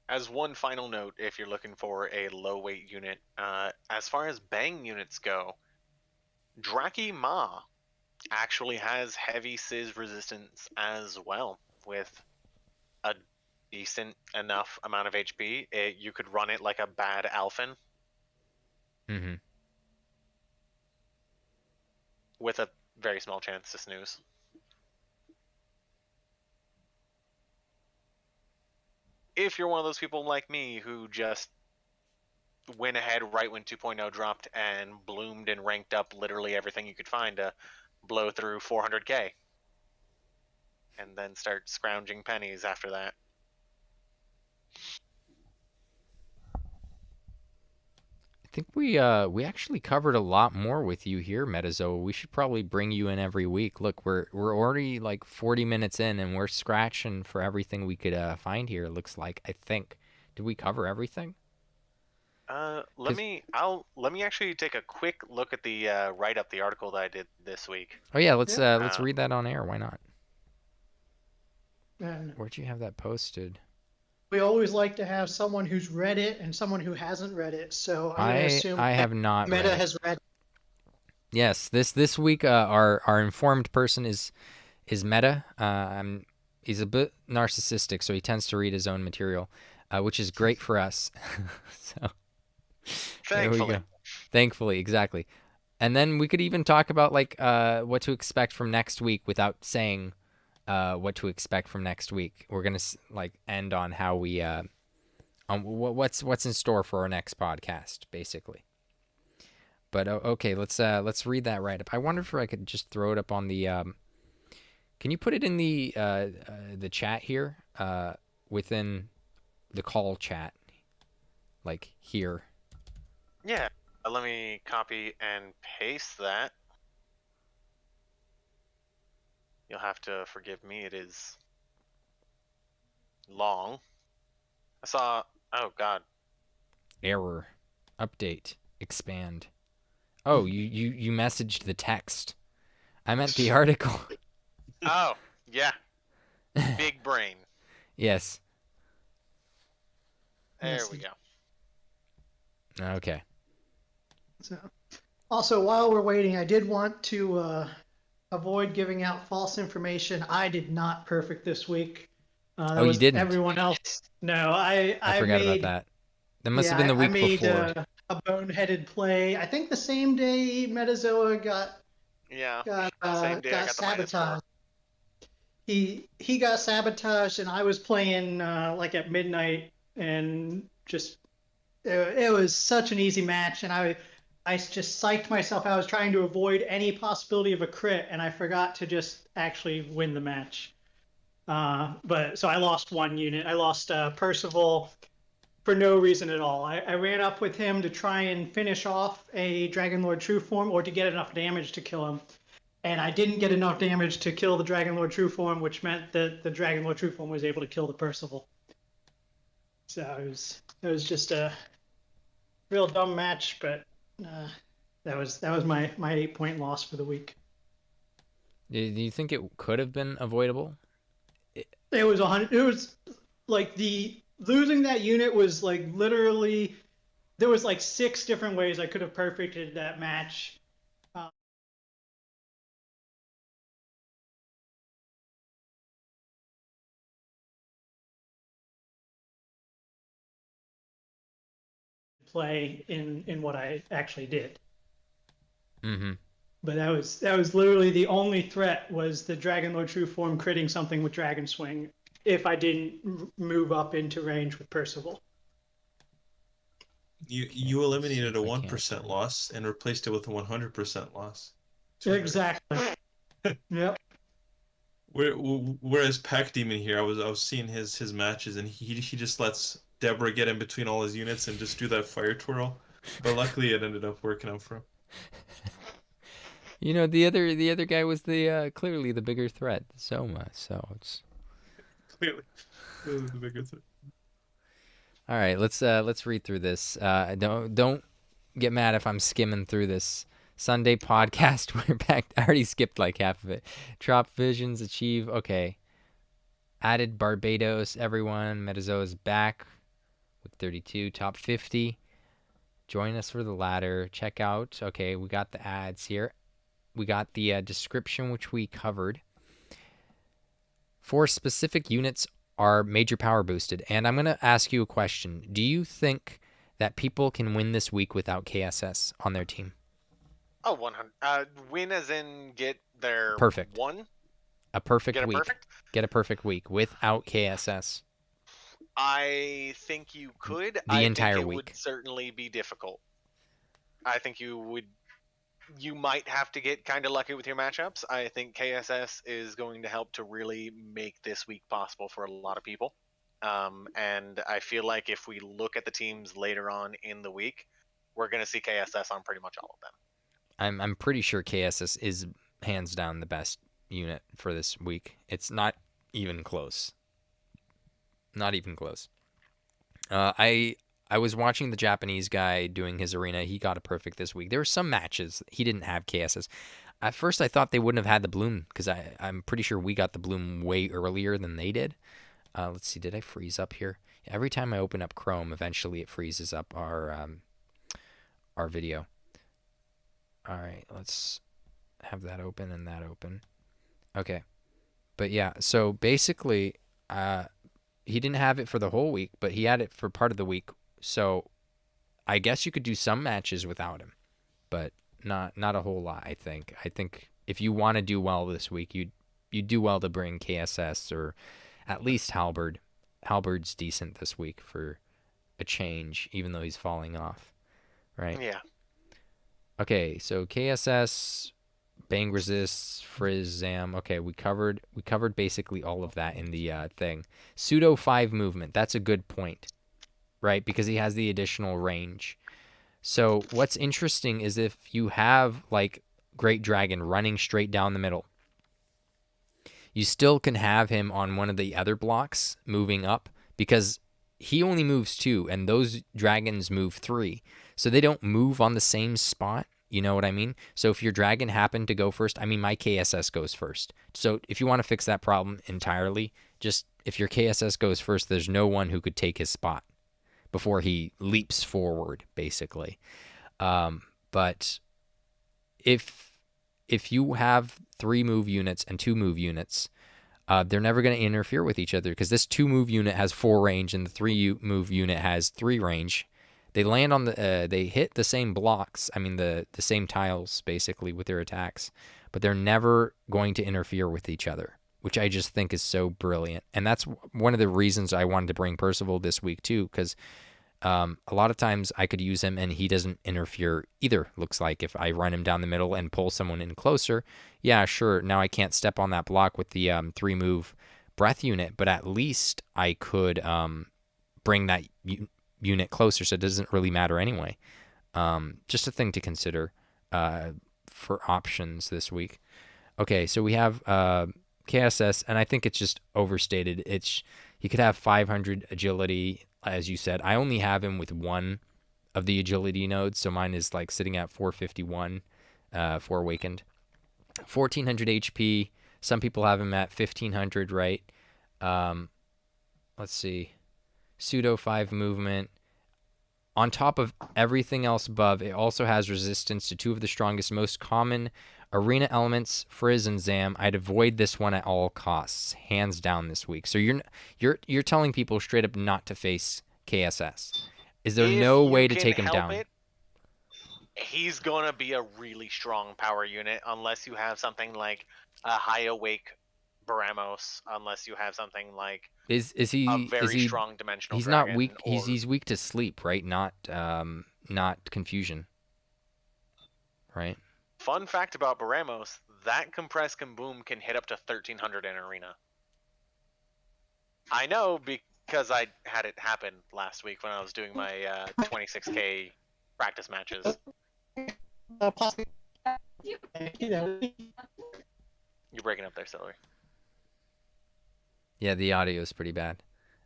B: As one final note, if you're looking for a low weight unit, as far as bang units go, Draki Ma actually has heavy Sizz resistance as well, with a decent enough amount of HP. You could run it like a bad Alphen.
A: Mm-hmm.
B: With a very small chance to snooze. If you're one of those people like me who just went ahead right when 2.0 dropped and bloomed and ranked up literally everything you could find to blow through 400k, and then start scrounging pennies after that.
A: I think we actually covered a lot more with you here, Metazoa. We should probably bring you in every week. Look, we're already 40 minutes in, and we're scratching for everything we could find here. It looks like. I think. Did we cover everything?
B: Let me actually take a quick look at the write-up, the article that I did this week.
A: Oh yeah, let's read that on air. Why not?
D: And
A: Where'd you have that posted?
D: we always like to have someone who's read it and someone who hasn't read it. So I'm going to assume
A: I have not
D: Meta
A: read it.
D: has read it.
A: Yes, this week our informed person is his meta. He's a bit narcissistic, so he tends to read his own material, which is great for us. So there we
B: Thankfully.
A: go. Thankfully, exactly. And then we could even talk about like what to expect from next week without saying what to expect from next week. We're gonna like end on how we what's in store for our next podcast, basically. But okay, let's read that right up. I wonder if I could just throw it up on the. Can you put it in the chat here, within the call chat, like here?
B: Yeah. Let me copy and paste that. You'll have to forgive me. It is long. I saw. Oh God.
A: Error, update, expand. Oh, you messaged the text. I meant the article.
B: Oh yeah. Big brain.
A: Yes.
B: There we go.
A: Okay.
D: So, also, while we're waiting, I did want to avoid giving out false information. I did not perfect this week.
A: Oh, you didn't?
D: Everyone else. No, I
A: forgot
D: made,
A: about that. That must have been the week before.
D: A boneheaded play. I think the same day Metazoa got
B: Same day I got
D: sabotaged. He got sabotaged, and I was playing like at midnight, and just it was such an easy match, and I just psyched myself. I was trying to avoid any possibility of a crit, and I forgot to just actually win the match. But so I lost one unit. I lost Percival for no reason at all. I ran up with him to try and finish off a Dragon Lord True Form, or to get enough damage to kill him. And I didn't get enough damage to kill the Dragon Lord True Form, which meant that the Dragon Lord True Form was able to kill the Percival. So it was just a real dumb match, but that was my 8-point loss for the week.
A: Do you think it could have been avoidable?
D: It was 100. It was like losing that unit was like literally, there was like 6 different ways I could have perfected that match. Play in what I actually did.
A: Mm-hmm.
D: But that was literally the only threat, was the Dragon Lord True Form critting something with Dragon Swing if I didn't move up into range with Percival.
C: You eliminated a 1% loss and replaced it with a 100% loss.
D: Exactly. Yep.
C: Whereas Pack Demon here, I was seeing his matches, and he just lets Deborah get in between all his units and just do that fire twirl. But luckily, it ended up working out for him.
A: You know, the other guy was the clearly the bigger threat, Soma. So it's
C: clearly the bigger threat.
A: All right, let's read through this. Don't get mad if I'm skimming through this Sunday podcast. We're back. I already skipped like half of it. TropicalVisions achieve. Okay. Added Barbados. Everyone. Metazoa's back with 32. Top 50. Join us for the ladder. Check out. Okay, we got the ads here. We got the description, which we covered. 4 specific units are major power boosted. And I'm going to ask you a question. Do you think that people can win this week without KSS on their team?
B: Oh, 100. Win as in get their
A: perfect.
B: One?
A: A perfect
B: get
A: week.
B: Perfect?
A: Get a perfect week without KSS.
B: I think you could.
A: The entire
B: think it
A: week
B: would certainly be difficult. I think you might have to get kind of lucky with your matchups. I think KSS is going to help to really make this week possible for a lot of people. And I feel like if we look at the teams later on in the week, we're going to see KSS on pretty much all of them.
A: I'm pretty sure KSS is hands down the best unit for this week. It's not even close. Not even close. I was watching the Japanese guy doing his arena. He got a perfect this week. There were some matches he didn't have KSS. At first, I thought they wouldn't have had the bloom because I'm pretty sure we got the bloom way earlier than they did. Let's see. Did I freeze up here? Every time I open up Chrome, eventually it freezes up our video. All right, let's have that open and that open. Okay. But yeah, so basically, he didn't have it for the whole week, but he had it for part of the week. So I guess you could do some matches without him, but not a whole lot. I think if you want to do well this week, you do well to bring KSS or at least Halberd. Halberd's decent this week for a change, even though he's falling off, right?
B: Yeah.
A: Okay, so KSS, Bang Resists, Frizz, Zam. Okay, we covered basically all of that in the thing. Pseudo 5 movement. That's a good point, right? Because he has the additional range. So what's interesting is if you have like Great Dragon running straight down the middle, you still can have him on one of the other blocks moving up because he only moves 2 and those dragons move 3. So they don't move on the same spot. You know what I mean? So if your dragon happened to go first, I mean, my KSS goes first. So if you want to fix that problem entirely, just if your KSS goes first, there's no one who could take his spot before he leaps forward, basically. But if you have 3 move units and 2 move units, they're never going to interfere with each other because this 2 move unit has 4 range and the 3 move unit has 3 range. They land on they hit the same blocks. I mean the same tiles basically with their attacks, but they're never going to interfere with each other, which I just think is so brilliant. And that's one of the reasons I wanted to bring Percival this week too, because a lot of times I could use him and he doesn't interfere either. Looks like if I run him down the middle and pull someone in closer, yeah, sure. Now I can't step on that block with the 3 move breath unit, but at least I could bring that unit closer, so it doesn't really matter anyway. Just a thing to consider for options this week. Okay, so we have KSS, and I think it's just overstated. He could have 500 agility, as you said. I only have him with 1 of the agility nodes, so mine is like sitting at 451 for Awakened. 1400 HP. Some people have him at 1500, right? Let's see. Pseudo 5 movement. On top of everything else above, it also has resistance to 2 of the strongest, most common arena elements, Frizz and Zam. I'd avoid this one at all costs, hands down this week. So you're telling people straight up not to face KSS. Is there no way to take him down?
B: He's gonna be a really strong power unit unless you have something like a high awake Baramos, unless you have something like
A: is he
B: a very strong dimensional dragon.
A: Not weak. He's weak to sleep, right? Not confusion, right?
B: Fun fact about Baramos: that compressed Kaboom can hit up to 1300 in arena. I know because I had it happen last week when I was doing my 26k practice matches. You're breaking up there, Celery.
A: Yeah, the audio is pretty bad.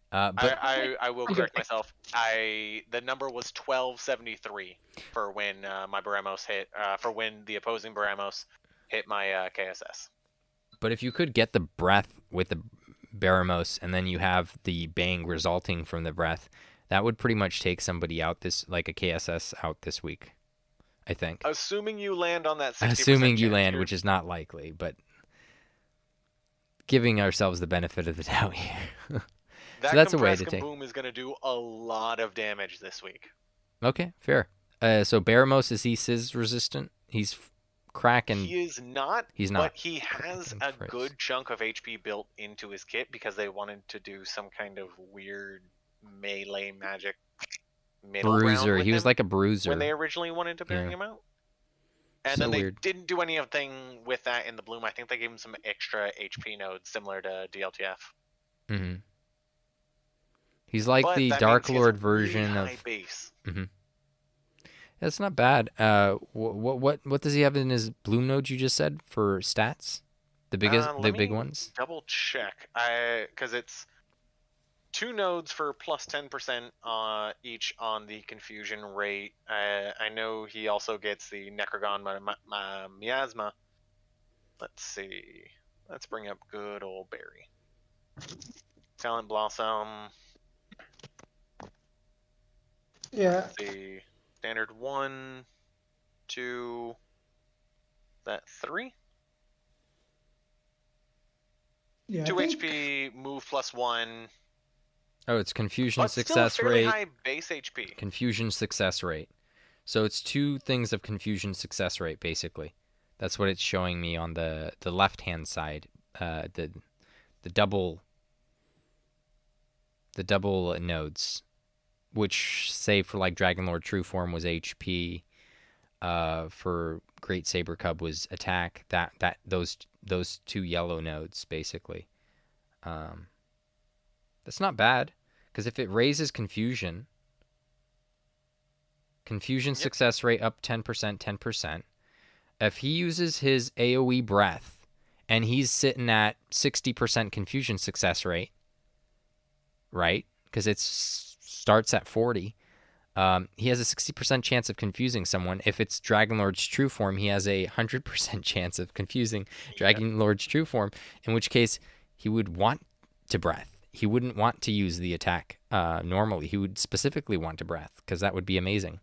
B: But I will correct myself. The number was 1273 for when my Baramos hit. For when the opposing Baramos hit my KSS.
A: But if you could get the breath with the Baramos and then you have the bang resulting from the breath, that would pretty much take somebody out like a KSS out this week, I think.
B: Assuming you land on that 60%.
A: Assuming you land, which is not likely, but giving ourselves the benefit of the doubt here.
B: That
A: so that's a way to take.
B: Boom is going to do a lot of damage this week.
A: Okay, fair. So Baramos, is he Sizz resistant? He's cracking.
B: He is not.
A: He's not.
B: But he has a good chunk of HP built into his kit because they wanted to do some kind of weird melee magic middle
A: bruiser.
B: He
A: was like a bruiser
B: when they originally wanted to bring him out. And
A: so
B: then they
A: weird.
B: Didn't do anything with that in the Bloom. I think they gave him some extra HP nodes similar to DLTF.
A: Mm-hmm. He's like the Dark Lord version
B: really
A: of
B: base.
A: Mm-hmm. That's not bad. What does he have in his Bloom node? You just said for stats, the big ones.
B: Double check. Because it's 2 nodes for plus 10% each on the confusion rate. I know he also gets the Necrogon Miasma. Let's see. Let's bring up good old Barry. Talent Blossom.
D: Yeah.
B: The standard 1, 2, that 3.
D: Yeah,
B: 2 HP, move +1,
A: Oh, it's confusion
B: but still
A: success
B: fairly
A: rate.
B: high base HP.
A: Confusion success rate. So it's 2 things of confusion success rate, basically. That's what it's showing me on the left-hand side. The double nodes, which say for like Dragon Lord True Form was HP. For Great Saber Cub was attack. Those 2 yellow nodes basically. That's not bad, because if it raises confusion
B: Yep.
A: success rate up 10%, 10%. If he uses his AoE breath and he's sitting at 60% confusion success rate, right? Because it starts at 40. He has a 60% chance of confusing someone. If it's Dragon Lord's True Form, he has a 100% chance of confusing Dragon Lord's True Form, in which case he would want to breath. He wouldn't want to use the attack normally. He would specifically want to breath, because that would be amazing.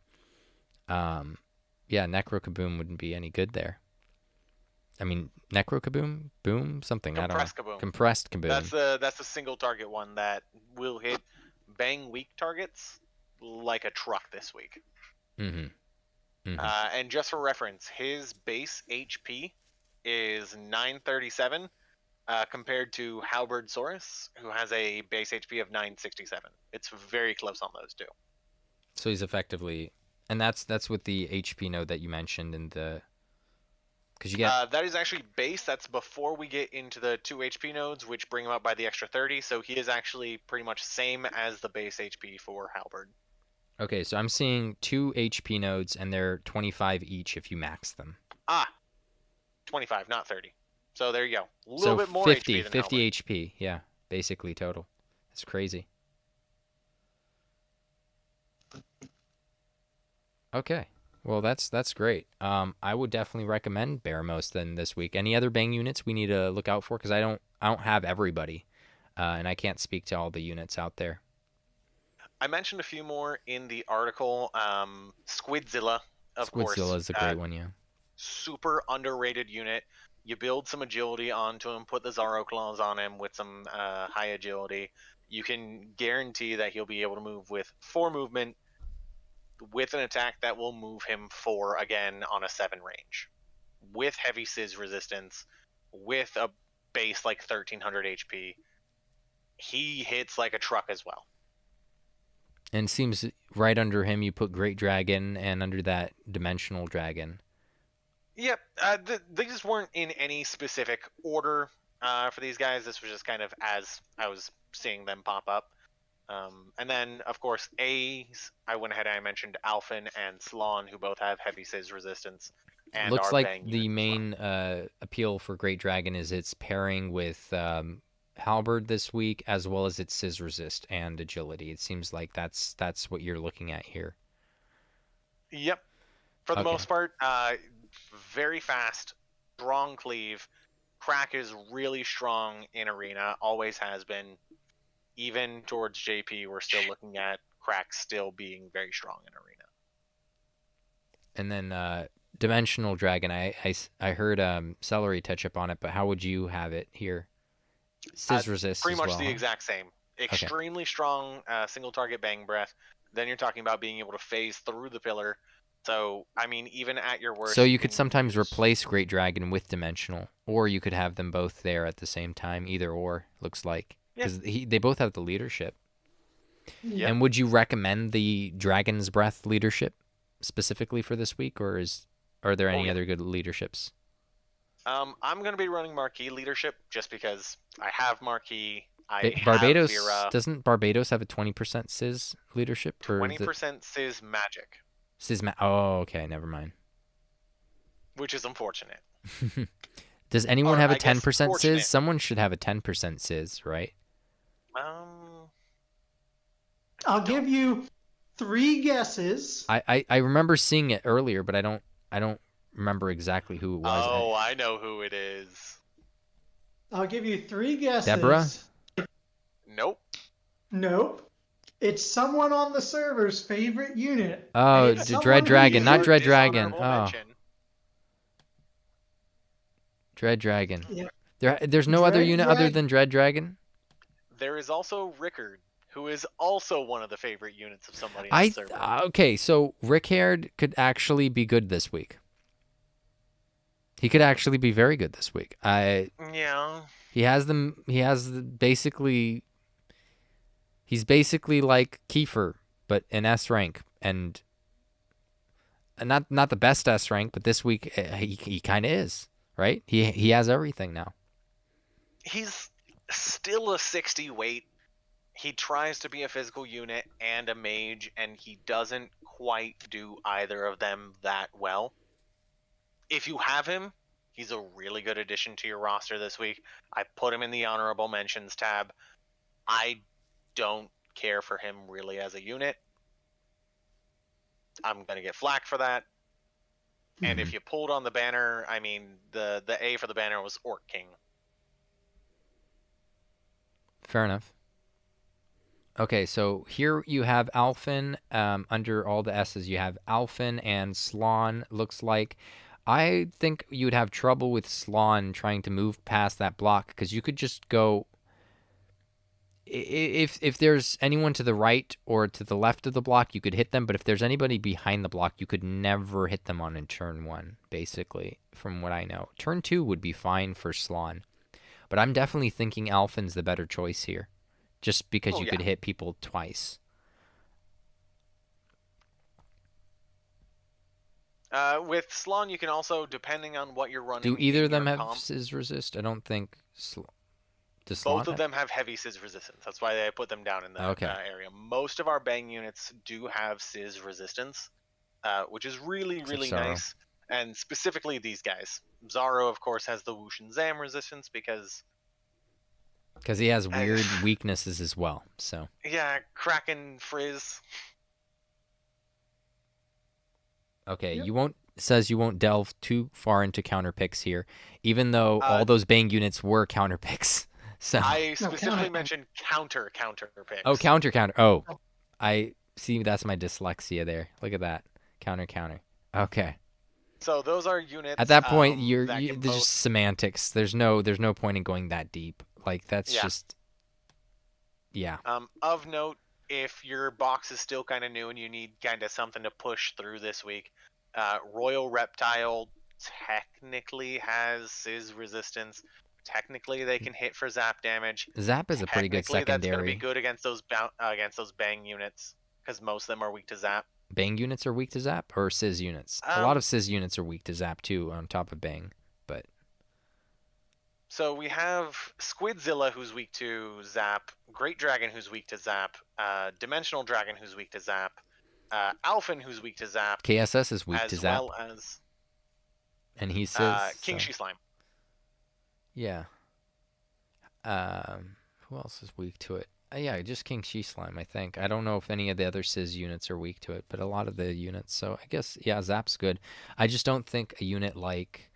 A: Yeah, Necro Kaboom wouldn't be any good there. I mean, Necro Kaboom? Boom? Something, I don't know.
B: Kaboom.
A: Compressed Kaboom.
B: That's the single target one that will hit bang weak targets like a truck this week.
A: Mm-hmm.
B: And just for reference, his base HP is 937 compared to Halberd Saurus, who has a base HP of 967. It's very close on those two.
A: So he's effectively, and that's with the HP node that you mentioned in the, because you get
B: that is actually base. That's before we get into the 2 HP nodes, which bring him up by the extra 30. So he is actually pretty much same as the base HP for Halberd.
A: Okay, so I'm seeing 2 HP nodes, and they're 25 each if you max them.
B: 25, not 30. So there you go. A little
A: So
B: bit more
A: 50,
B: HP than
A: 50
B: Halberd.
A: HP, yeah, basically total. That's crazy. Okay, well that's great. I would definitely recommend Baramos then this week. Any other bang units we need to look out for? Because I don't have everybody, and I can't speak to all the units out there.
B: I mentioned a few more in the article. Squidzilla, of course.
A: Squidzilla is a great one, yeah.
B: Super underrated unit. You build some agility onto him, put the Zaro claws on him with some high agility. You can guarantee that he'll be able to move with 4 movement with an attack that will move him 4 again on a 7 range. With heavy Sizz resistance, with a base like 1300 HP. He hits like a truck as well.
A: And it seems right under him you put Great Dragon, and under that Dimensional Dragon.
B: Yep, they just weren't in any specific order for these guys. This was just kind of as I was seeing them pop up. And then, of course, A's, I went ahead and I mentioned Alphen and Slon, who both have heavy Sizz resistance. And
A: Looks
B: are
A: like
B: bang
A: the
B: units as
A: main appeal for Great Dragon is its pairing with Halberd this week, as well as its Sizz resist and agility. It seems like that's what you're looking at here.
B: Yep. For the
A: Okay.
B: most part, very fast, strong cleave. Crack is really strong in arena, always has been. Even towards JP, we're still looking at Crack still being very strong in arena.
A: And then Dimensional Dragon, I heard Celery touch up on it, but how would you have it here? Sizz resist
B: Pretty
A: as
B: much
A: well,
B: the
A: huh?
B: exact same. Extremely strong single target bang breath. Then you're talking about being able to phase through the pillar. So, I mean, even at your worst...
A: So you could
B: can
A: sometimes
B: use-
A: replace Great Dragon with Dimensional, or you could have them both there at the same time, either or, looks like. Because they both have the leadership.
B: Yep.
A: And would you recommend the Dragon's Breath leadership specifically for this week, or are there any
B: yeah.
A: other good leaderships?
B: I'm going to be running Marquee leadership just because I have Marquee. I
A: Barbados,
B: have Vera.
A: doesn't Barbados have a 20% Sizz leadership? Or
B: 20% Sizz magic,
A: oh, okay, never mind.
B: which is unfortunate.
A: Does anyone
B: Or,
A: have a
B: I guess,
A: 10%
B: fortunate.
A: Sizz? Someone should have a 10% Sizz, right?
D: I'll give you 3 guesses.
A: I remember seeing it earlier, but I don't remember exactly who it was.
B: Oh, I know who it is.
D: I'll give you 3 guesses.
A: Deborah?
B: Nope.
D: Nope. It's someone on the server's favorite unit.
A: Oh,
D: And it's
A: Dread
D: someone
A: Dragon,
D: who
A: not
D: you-
A: Dread Dragon.
B: Dishonorable
A: Oh,
B: mention.
A: Dread Dragon.
D: Yeah.
A: There's no other
D: Dread
A: unit other
D: Dragon.
A: than Dread Dragon.
B: There is also Rickard, who is also one of the favorite units of somebody on the server.
A: Okay, so Rickard could actually be good this week. He could actually be very good this week.
B: Yeah.
A: He has them. Basically. He's basically like Kiefer, but in S rank, and not the best S rank, but this week he kind of is, right? He has everything now.
B: He's still a 60 weight. He tries to be a physical unit and a mage, and he doesn't quite do either of them that well. If you have him, he's a really good addition to your roster this week. I put him in the honorable mentions tab. I don't care for him really as a unit. I'm going to get flack for that. And if you pulled on the banner, I mean, the A for the banner was Orc King.
A: Fair enough. Okay, so here you have Alphen. Under all the S's, you have Alphen and Slon, looks like. I think you would have trouble with Slon trying to move past that block, because you could just go... If there's anyone to the right or to the left of the block, you could hit them. But if there's anybody behind the block, you could never hit them on in turn 1, basically, from what I know. Turn 2 would be fine for Slon. But I'm definitely thinking Alphen's the better choice here, just because you could hit people twice.
B: With Slon, you can also, depending on what you're running...
A: Do either of them have Sizz resist? I don't think...
B: Both of them have heavy Sizz resistance. That's why I put them down in that area. Most of our Bang units do have Sizz resistance, which is really, really nice. And specifically these guys. Zaro, of course, has the Whoosh and Zam resistance because
A: he has weird weaknesses as well. So
B: yeah, Kraken, Frizz.
A: Okay, says you won't delve too far into counter picks here, even though all those Bang units were counter picks. So
B: I specifically mentioned counter picks.
A: Oh, counter. Oh, I see. That's my dyslexia there. Look at that. Counter. Okay.
B: So those are units.
A: At that point, there's just semantics. There's no point in going that deep. Like that's just. Yeah.
B: Of note, if your box is still kind of new and you need kind of something to push through this week, Royal Reptile technically has Sizz resistance. Technically, they can hit for zap damage.
A: Zap is a pretty good secondary.
B: That's going to be good against those Bang units, because most of them are weak to zap.
A: Bang units are weak to zap, or Sizz units? A lot of Sizz units are weak to zap too, on top of Bang. But
B: so we have Squidzilla, who's weak to zap. Great Dragon, who's weak to zap. Dimensional Dragon, who's weak to zap. Alphen, who's weak to zap.
A: KSS is weak to zap.
B: As well as...
A: And he says...
B: King She Slime.
A: Yeah. Who else is weak to it? Yeah, just King She Slime, I think. I don't know if any of the other Sizz units are weak to it, but a lot of the units. So I guess, yeah, Zap's good. I just don't think a unit like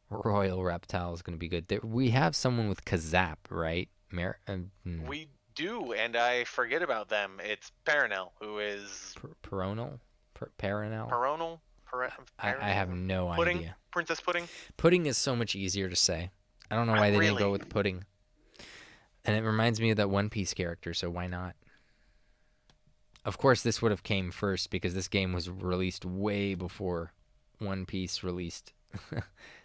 A: Royal Reptile is going to be good. We have someone with Kazap, right?
B: We do, and I forget about them. It's Perenel, who is...
A: Peronal? Perenel?
B: Peronal?
A: I have no idea.
B: Princess Pudding?
A: Pudding is so much easier to say. I don't know why they didn't go with Pudding. And it reminds me of that One Piece character, so why not? Of course, this would have came first because this game was released way before One Piece released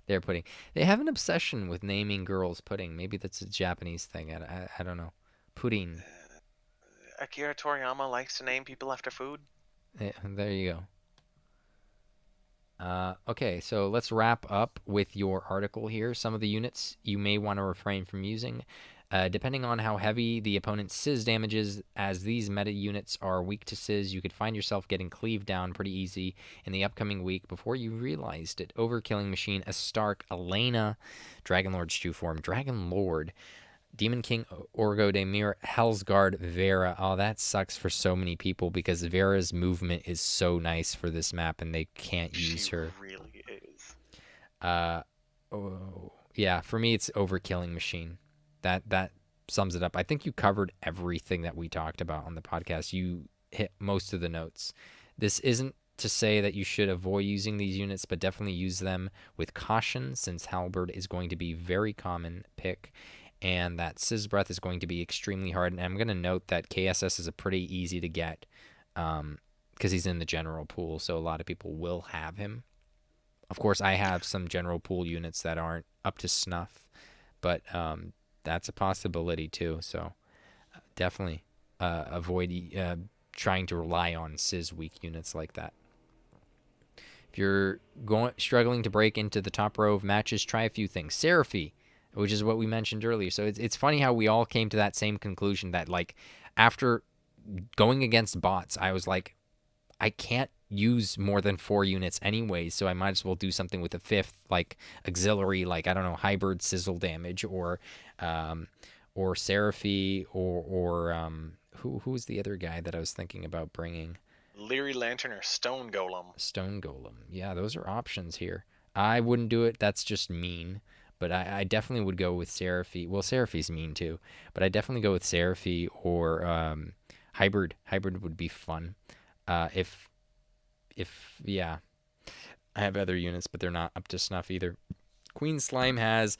A: their Pudding. They have an obsession with naming girls Pudding. Maybe that's a Japanese thing. I don't know. Pudding.
B: Akira Toriyama likes to name people after food.
A: Yeah, there you go. Okay, so let's wrap up with your article here. Some of the units you may want to refrain from using. Depending on how heavy the opponent's Sizz damage is, as these meta units are weak to Sizz, you could find yourself getting cleaved down pretty easy in the upcoming week before you realized it. Overkilling Machine, a Stark, Elena, Dragon Lord Stew Form, Dragon Lord, Demon King, Orgo de Mir, Hellsguard, Vera. Oh, that sucks for so many people because Vera's movement is so nice for this map and they can't use her.
B: She really is.
A: Yeah, for me it's Overkilling Machine. That sums it up. I think you covered everything that we talked about on the podcast. You hit most of the notes. This isn't to say that you should avoid using these units, but definitely use them with caution, since Halberd is going to be very common pick, and that Sizz Breath is going to be extremely hard. And I'm going to note that KSS is a pretty easy to get, because he's in the general pool, so a lot of people will have him. Of course, I have some general pool units that aren't up to snuff, but that's a possibility too. So definitely avoid trying to rely on Sizz weak units like that. If you're struggling to break into the top row of matches, try a few things. Seraphie, which is what we mentioned earlier. So it's funny how we all came to that same conclusion, that like after going against bots, I was like, I can't use more than 4 units anyways, so I might as well do something with a 5th, like auxiliary, like, I don't know, hybrid sizzle damage, or Seraphie, or who's the other guy that I was thinking about bringing?
B: Leary Lantern or Stone Golem.
A: Stone Golem. Yeah, those are options here. I wouldn't do it. That's just mean. But I definitely would go with Seraphie. Well, Seraphie's mean too. But I definitely go with Seraphie or hybrid. Hybrid would be fun. If yeah, I have other units, but they're not up to snuff either. Queen Slime has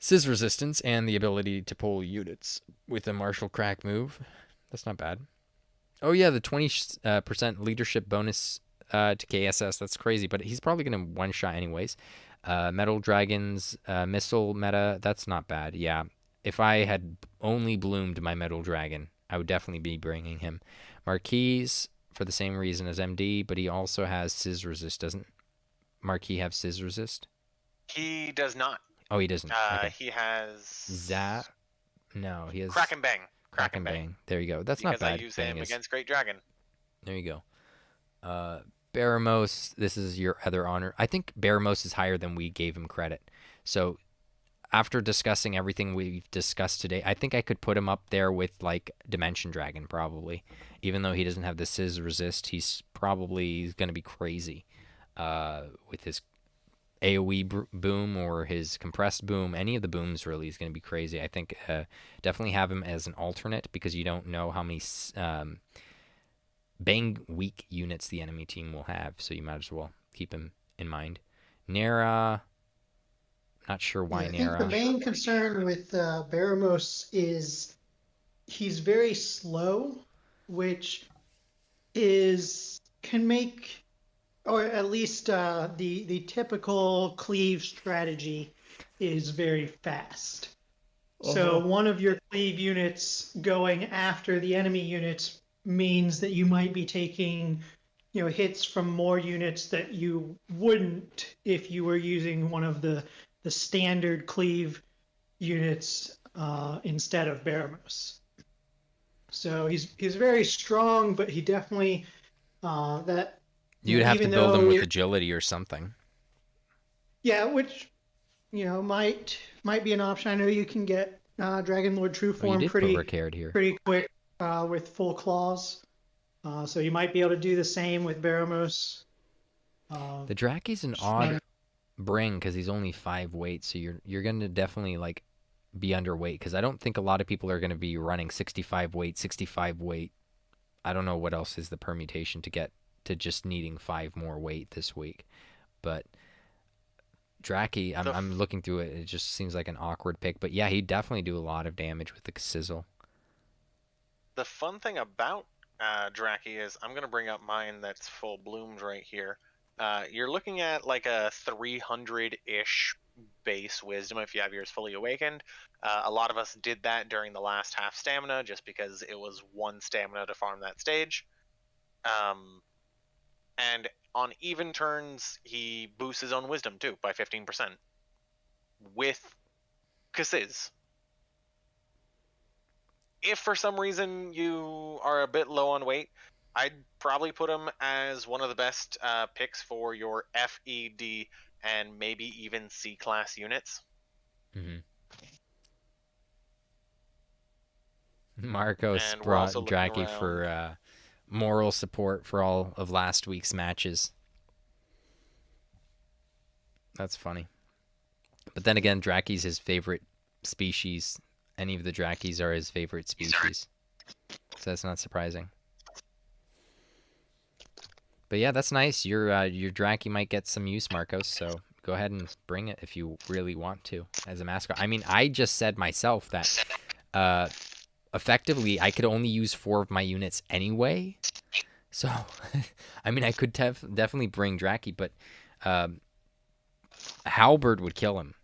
A: Sizz resistance and the ability to pull units with a martial crack move. That's not bad. Oh yeah, the 20% leadership bonus to KSS. That's crazy, but he's probably going to one-shot anyways. Metal Dragons, missile meta. That's not bad. Yeah, if I had only bloomed my Metal Dragon, I would definitely be bringing him. Marquise, for the same reason as MD, but he also has Sizz resist. Doesn't Marquis have Sizz resist?
B: He does not.
A: Oh, he doesn't. Okay.
B: He has...
A: No, he has...
B: Crack and Bang.
A: Crack and Bang. There you go. That's not bad.
B: Because I use him against Great Dragon.
A: There you go. Baramos, this is your other honor. I think Baramos is higher than we gave him credit. So after discussing everything we've discussed today, I think I could put him up there with like Dimension Dragon probably. Even though he doesn't have the Sizz resist, he's probably going to be crazy with his AoE boom or his compressed boom. Any of the booms really is going to be crazy. I think definitely have him as an alternate, because you don't know how many bang weak units the enemy team will have, so you might as well keep him in mind. Nera, not sure why
D: I
A: Nera.
D: think the main concern with Baramos is he's very slow, which can make, or at least the typical cleave strategy is very fast. So one of your cleave units going after the enemy units means that you might be taking, hits from more units that you wouldn't if you were using one of the standard cleave units instead of Baramos. So he's very strong, but he definitely that
A: you'd have to build him with agility or something.
D: Yeah, which might be an option. I know you can get Dragon Lord True Form pretty quick with full claws. So you might be able to do the same with Baramos.
A: The Draki's an odd bring because he's only 5 weight, so you're going to definitely like be underweight, because I don't think a lot of people are going to be running 65 weight. I don't know what else is the permutation to get to just needing 5 more weight this week. But Draki, I'm looking through it. It just seems like an awkward pick. But yeah, he'd definitely do a lot of damage with the sizzle.
B: The fun thing about Draki is, I'm going to bring up mine that's full bloomed right here. You're looking at like a 300-ish base wisdom if you have yours fully awakened. A lot of us did that during the last half stamina just because it was 1 stamina to farm that stage. And on even turns, he boosts his own wisdom too by 15% with Sizz. If for some reason you are a bit low on weight, I'd probably put him as one of the best picks for your FED and maybe even C-class units.
A: Mm-hmm. Marcos brought Draki for moral support for all of last week's matches. That's funny. But then again, Draki's his favorite species. Any of the Drakis are his favorite species. So that's not surprising. But yeah, that's nice. Your Dracky might get some use, Marcos. So go ahead and bring it if you really want to as a mascot. I mean, I just said myself that uh, effectively I could only use 4 of my units anyway. So, I mean, I could definitely bring Dracky, but Halberd would kill him,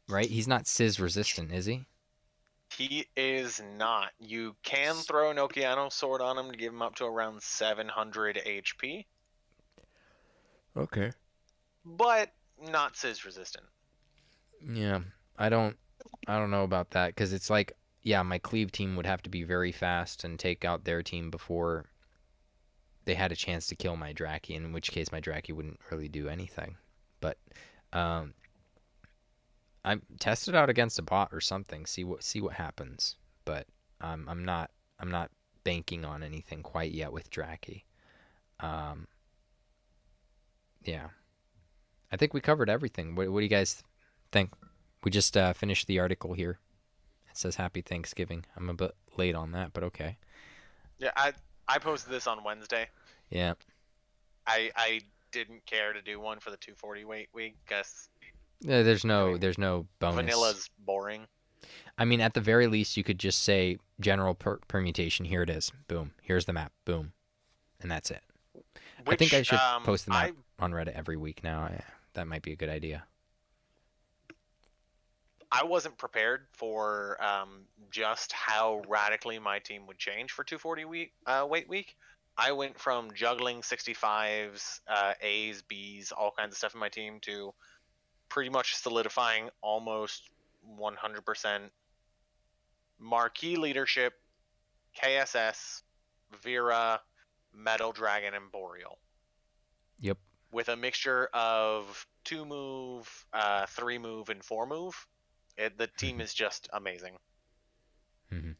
A: right? He's not Sizz resistant, is he?
B: He is not. You can throw an Okeano sword on him to give him up to around 700 HP,
A: Okay.
B: but not Sizz resistant.
A: Yeah, I don't know about that because it's like, yeah, my cleave team would have to be very fast and take out their team before they had a chance to kill my Dracky, in which case my Dracky wouldn't really do anything. But I'm test it out against a bot or something, see what happens. But I'm not banking on anything quite yet with Dracky. Yeah, I think we covered everything. What do you guys think? We just finished the article here. It says Happy Thanksgiving. I'm a bit late on that, but okay.
B: Yeah, I posted this on Wednesday.
A: Yeah.
B: I didn't care to do one for the 240 weight week. Guess
A: Yeah, there's no bonus.
B: vanilla's boring.
A: I mean, at the very least, you could just say general permutation. Here it is. Boom. Here's the map. Boom. And that's it. I think I should post the map on Reddit every week now. That might be a good idea.
B: I wasn't prepared for just how radically my team would change for 240 weight week. I went from juggling 65s, A's, B's, all kinds of stuff in my team to pretty much solidifying almost 100% marquee leadership, KSS, Vera, Metal Dragon, and Boreal.
A: Yep.
B: With a mixture of 2 move, 3 move, and 4 move. The team is just amazing.
A: Mm-hmm.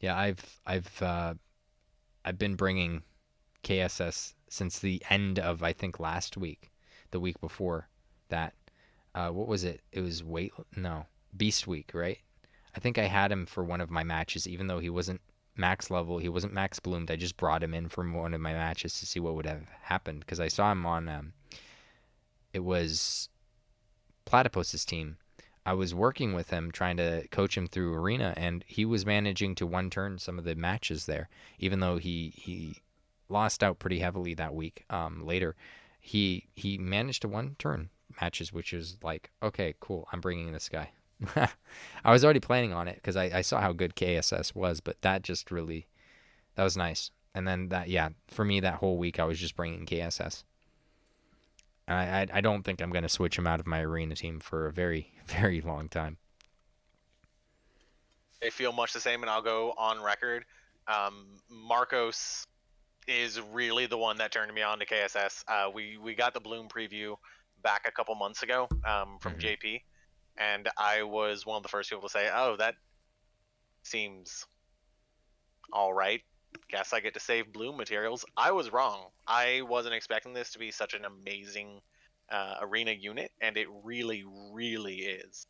A: Yeah, I've been bringing KSS since the end of, I think, last week, the week before that. What was it? It was Beast Week, right? I think I had him for one of my matches, even though he wasn't max level, he wasn't max bloomed. I just brought him in from one of my matches to see what would have happened because I saw him on. It was Platypus's team. I was working with him, trying to coach him through Arena, and he was managing to one turn some of the matches there, even though he lost out pretty heavily that week. Later, he managed to one turn matches, which is like, okay, cool, I'm bringing this guy. I was already planning on it because I saw how good KSS was, but that was nice. And then for me that whole week I was just bringing KSS. I don't think I'm going to switch him out of my Arena team for a very, very long time.
B: They feel much the same, and I'll go on record. Marcos is really the one that turned me on to KSS. We got the Bloom preview back a couple months ago from JP, and I was one of the first people to say, oh, that seems all right. Guess I get to save Bloom materials. I was wrong. I wasn't expecting this to be such an amazing Arena unit, and it really, really is.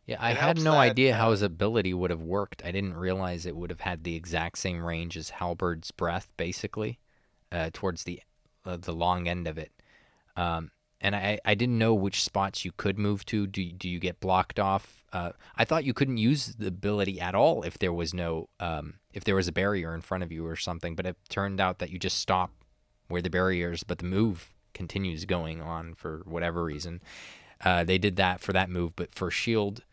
A: Yeah, I had no idea how his ability would have worked. I didn't realize it would have had the exact same range as Halberd's breath, basically, towards the long end of it. And I didn't know which spots you could move to. Do you get blocked off? I thought you couldn't use the ability at all if there was if there was a barrier in front of you or something. But it turned out that you just stop where the barrier is, but the move continues going on for whatever reason. They did that for that move, but for shield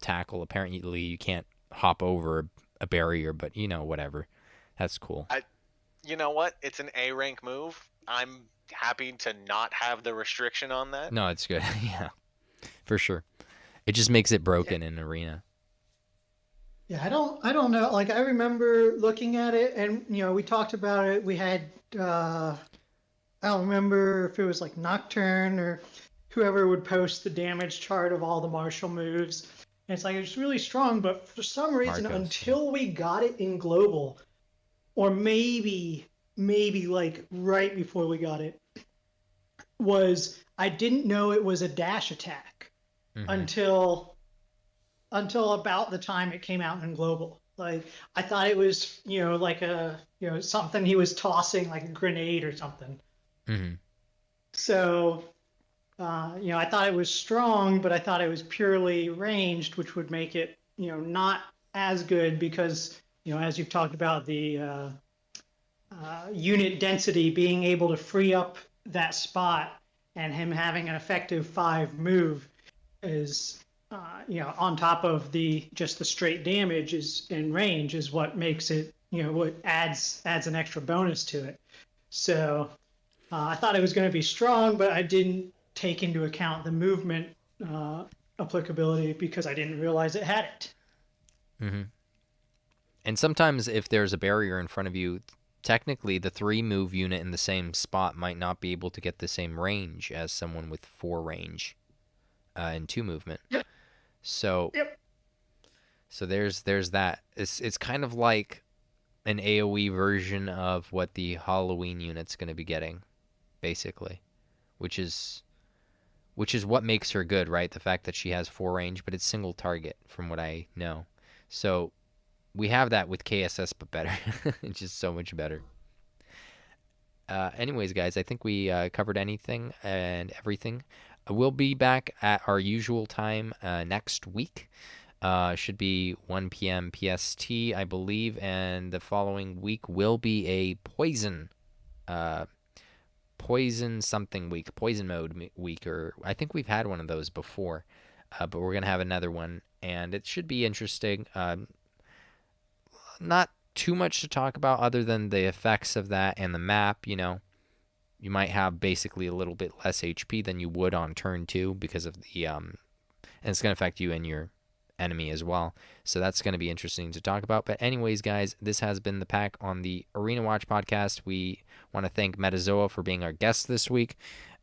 A: tackle, apparently you can't hop over a barrier. But whatever, that's cool.
B: You know what? It's an A rank move. I'm happy to not have the restriction on that.
A: No, it's good. Yeah, for sure. It just makes it broken in Arena.
D: Yeah, I don't know. Like, I remember looking at it, and we talked about it. We had I don't remember if it was like Nocturne or whoever would post the damage chart of all the martial moves. And it's like, it's really strong, but for some reason, until we got it in global, or maybe like right before we got it, I didn't know it was a dash attack until about the time it came out in global. Like I thought it was, like something he was tossing, like a grenade or something.
A: Mm-hmm.
D: So, I thought it was strong, but I thought it was purely ranged, which would make it, not as good because, as you've talked about the unit density, being able to free up that spot and him having an effective 5 move is, on top of just the straight damage is in range is what makes it, what adds an extra bonus to it. So I thought it was going to be strong, but I didn't take into account the movement applicability because I didn't realize it had it.
A: Mm-hmm. And sometimes if there's a barrier in front of you, technically the 3-move unit in the same spot might not be able to get the same range as someone with 4 range and 2 movement.
D: Yep.
A: So
D: Yep.
A: So there's that. It's kind of like an AoE version of what the Halloween unit's going to be getting, basically, which is what makes her good, right? The fact that she has 4 range, but it's single target, from what I know. So we have that with KSS, but better. It's just so much better. Anyways, guys, I think we covered anything and everything. We'll be back at our usual time next week. Should be 1 p.m. PST, I believe, and the following week will be a poison something week, poison mode week, or I think we've had one of those before, but we're gonna have another one, and it should be interesting. Not too much to talk about other than the effects of that and the map. You might have basically a little bit less HP than you would on turn 2 because of the and it's gonna affect you and your enemy as well. So that's going to be interesting to talk about. But anyways, guys, this has been the Pack on the Arena Watch podcast. We want to thank Metazoa for being our guest this week,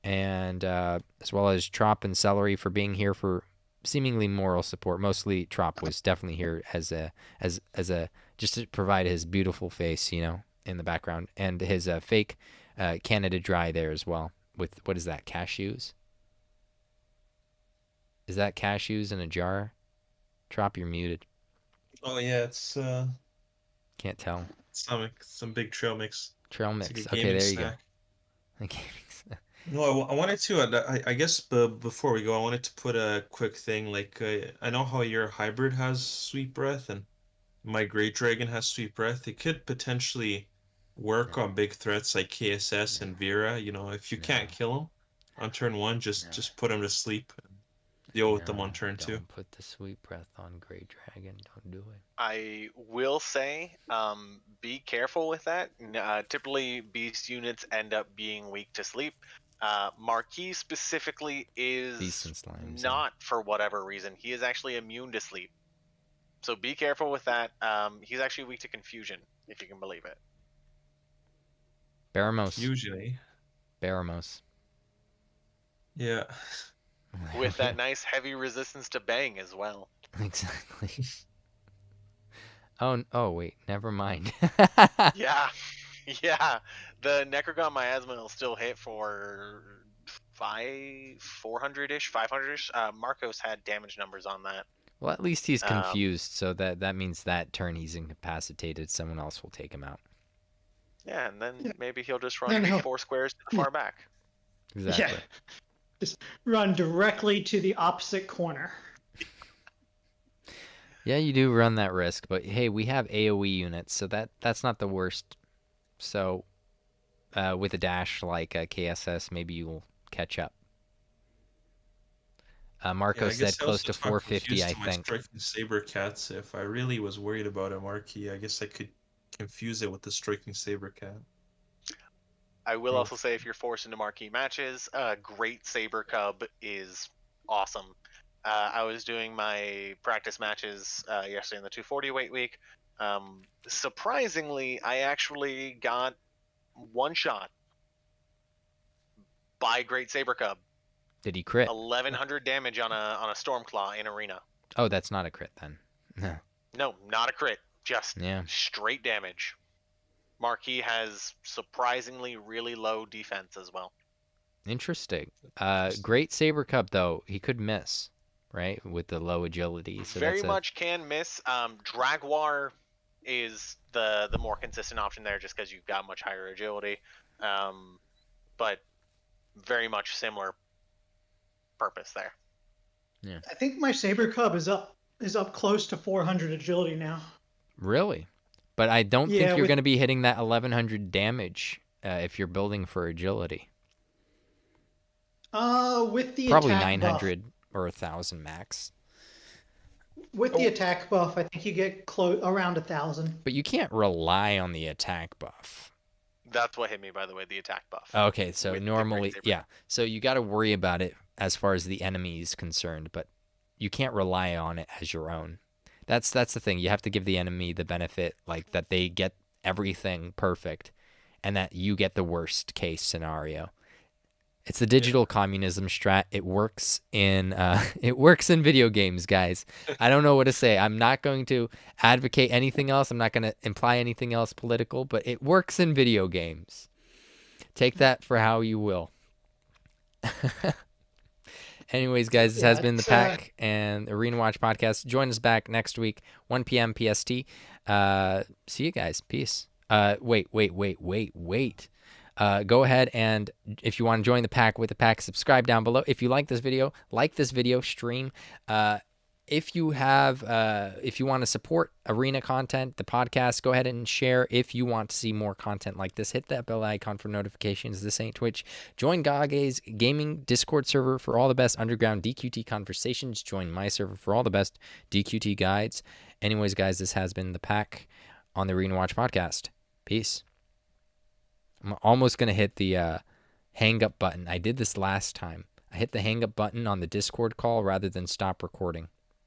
A: and as well as Trop and Celery for being here for seemingly moral support. Mostly Trop was definitely here as a just to provide his beautiful face, in the background, and his fake Canada Dry there as well. With what is that? Cashews? Is that cashews in a jar? Trop, you're muted.
C: Oh yeah, it's
A: Can't tell.
C: some big trail mix.
A: Trail
C: It's
A: mix.
C: like a
A: Okay,
C: gaming
A: there you
C: snack.
A: go. A gaming snack.
C: No, I wanted to. I guess before we go, I wanted to put a quick thing. Like I know how your hybrid has sweet breath, and my Great Dragon has sweet breath. It could potentially work
A: No.
C: on big threats like KSS and Vera. If you can't kill them on turn 1, just put them to sleep and deal with them on turn 2.
A: Don't put the sweet breath on Great Dragon. Don't do it.
B: I will say, be careful with that. Typically, beast units end up being weak to sleep. Marquis specifically
A: Beasts
B: is
A: and slimes.
B: not for whatever reason. He is actually immune to sleep. So be careful with that. He's actually weak to confusion, if you can believe it.
A: Baramos.
C: Usually.
A: Baramos.
C: Yeah.
B: With that nice heavy resistance to bang as well.
A: Exactly. Oh wait, never mind.
B: Yeah. Yeah. The Necrogon Miasma will still hit for 400-ish, 500-ish. Marcos had damage numbers on that.
A: Well, at least he's confused, so that means that turn he's incapacitated. Someone else will take him out.
B: Yeah, and then maybe he'll just run 4 squares to the far back.
A: Exactly.
D: Yeah. Just run directly to the opposite corner.
A: Yeah, you do run that risk, but hey, we have AoE units, so that's not the worst. So, with a dash like KSS, maybe you'll catch up. Marco said close to 450, I think.
C: Striking Saber Cats. If I really was worried about a Marquis, I guess I could confuse it with the Striking Saber Cat.
B: I will also say, if you're forced into marquee matches, Great Saber Cub is awesome. I was doing my practice matches yesterday in the 240 weight week. Surprisingly, I actually got one shot by Great Saber Cub.
A: Did he crit?
B: 1100 damage on a Stormclaw in arena.
A: Oh, that's not a crit then. No.
B: No, not a crit. Just straight damage. Marquis has surprisingly really low defense as well.
A: Interesting. Great Saber Cub though, he could miss, right, with the low agility. So
B: very much can miss. Draguar is the more consistent option there, just because you've got much higher agility, but very much similar purpose there.
D: I think my Saber Cub is up close to 400 agility now.
A: Really? But I don't think
D: Yeah,
A: you're
D: with-
A: going to be hitting that 1100 damage if you're building for agility.
D: With the
A: Probably
D: attack
A: 900 or 1000 max.
D: buff, with the attack buff, I think you get around 1,000.
A: But you can't rely on the attack buff.
B: That's what hit me, by the way, the attack buff.
A: Okay, so
B: With the
A: normally,
B: Great Saber.
A: yeah. So you got to worry about it as far as the enemy is concerned, but you can't rely on it as your own. That's the thing. You have to give the enemy the benefit, like that they get everything perfect, and that you get the worst case scenario. It's the digital communism strat. It works in video games, guys. I don't know what to say. I'm not going to advocate anything else. I'm not going to imply anything else political, but it works in video games. Take that for how you will. Anyways, guys, this has been the Pack and Arena Watch podcast. Join us back next week, 1 p.m. PST. See you guys. Peace. Wait. Go ahead and if you want to join the Pack with the Pack, subscribe down below. If you like this video, stream. If you want to support Arena content, the podcast, go ahead and share. If you want to see more content like this, hit that bell icon for notifications. This ain't Twitch. Join Kage's gaming Discord server for all the best underground DQT conversations. Join my server for all the best DQT guides. Anyways, guys, this has been the Pack on the Arena Watch podcast. Peace. I'm almost going to hit the hang up button. I did this last time. I hit the hang up button on the Discord call rather than stop recording.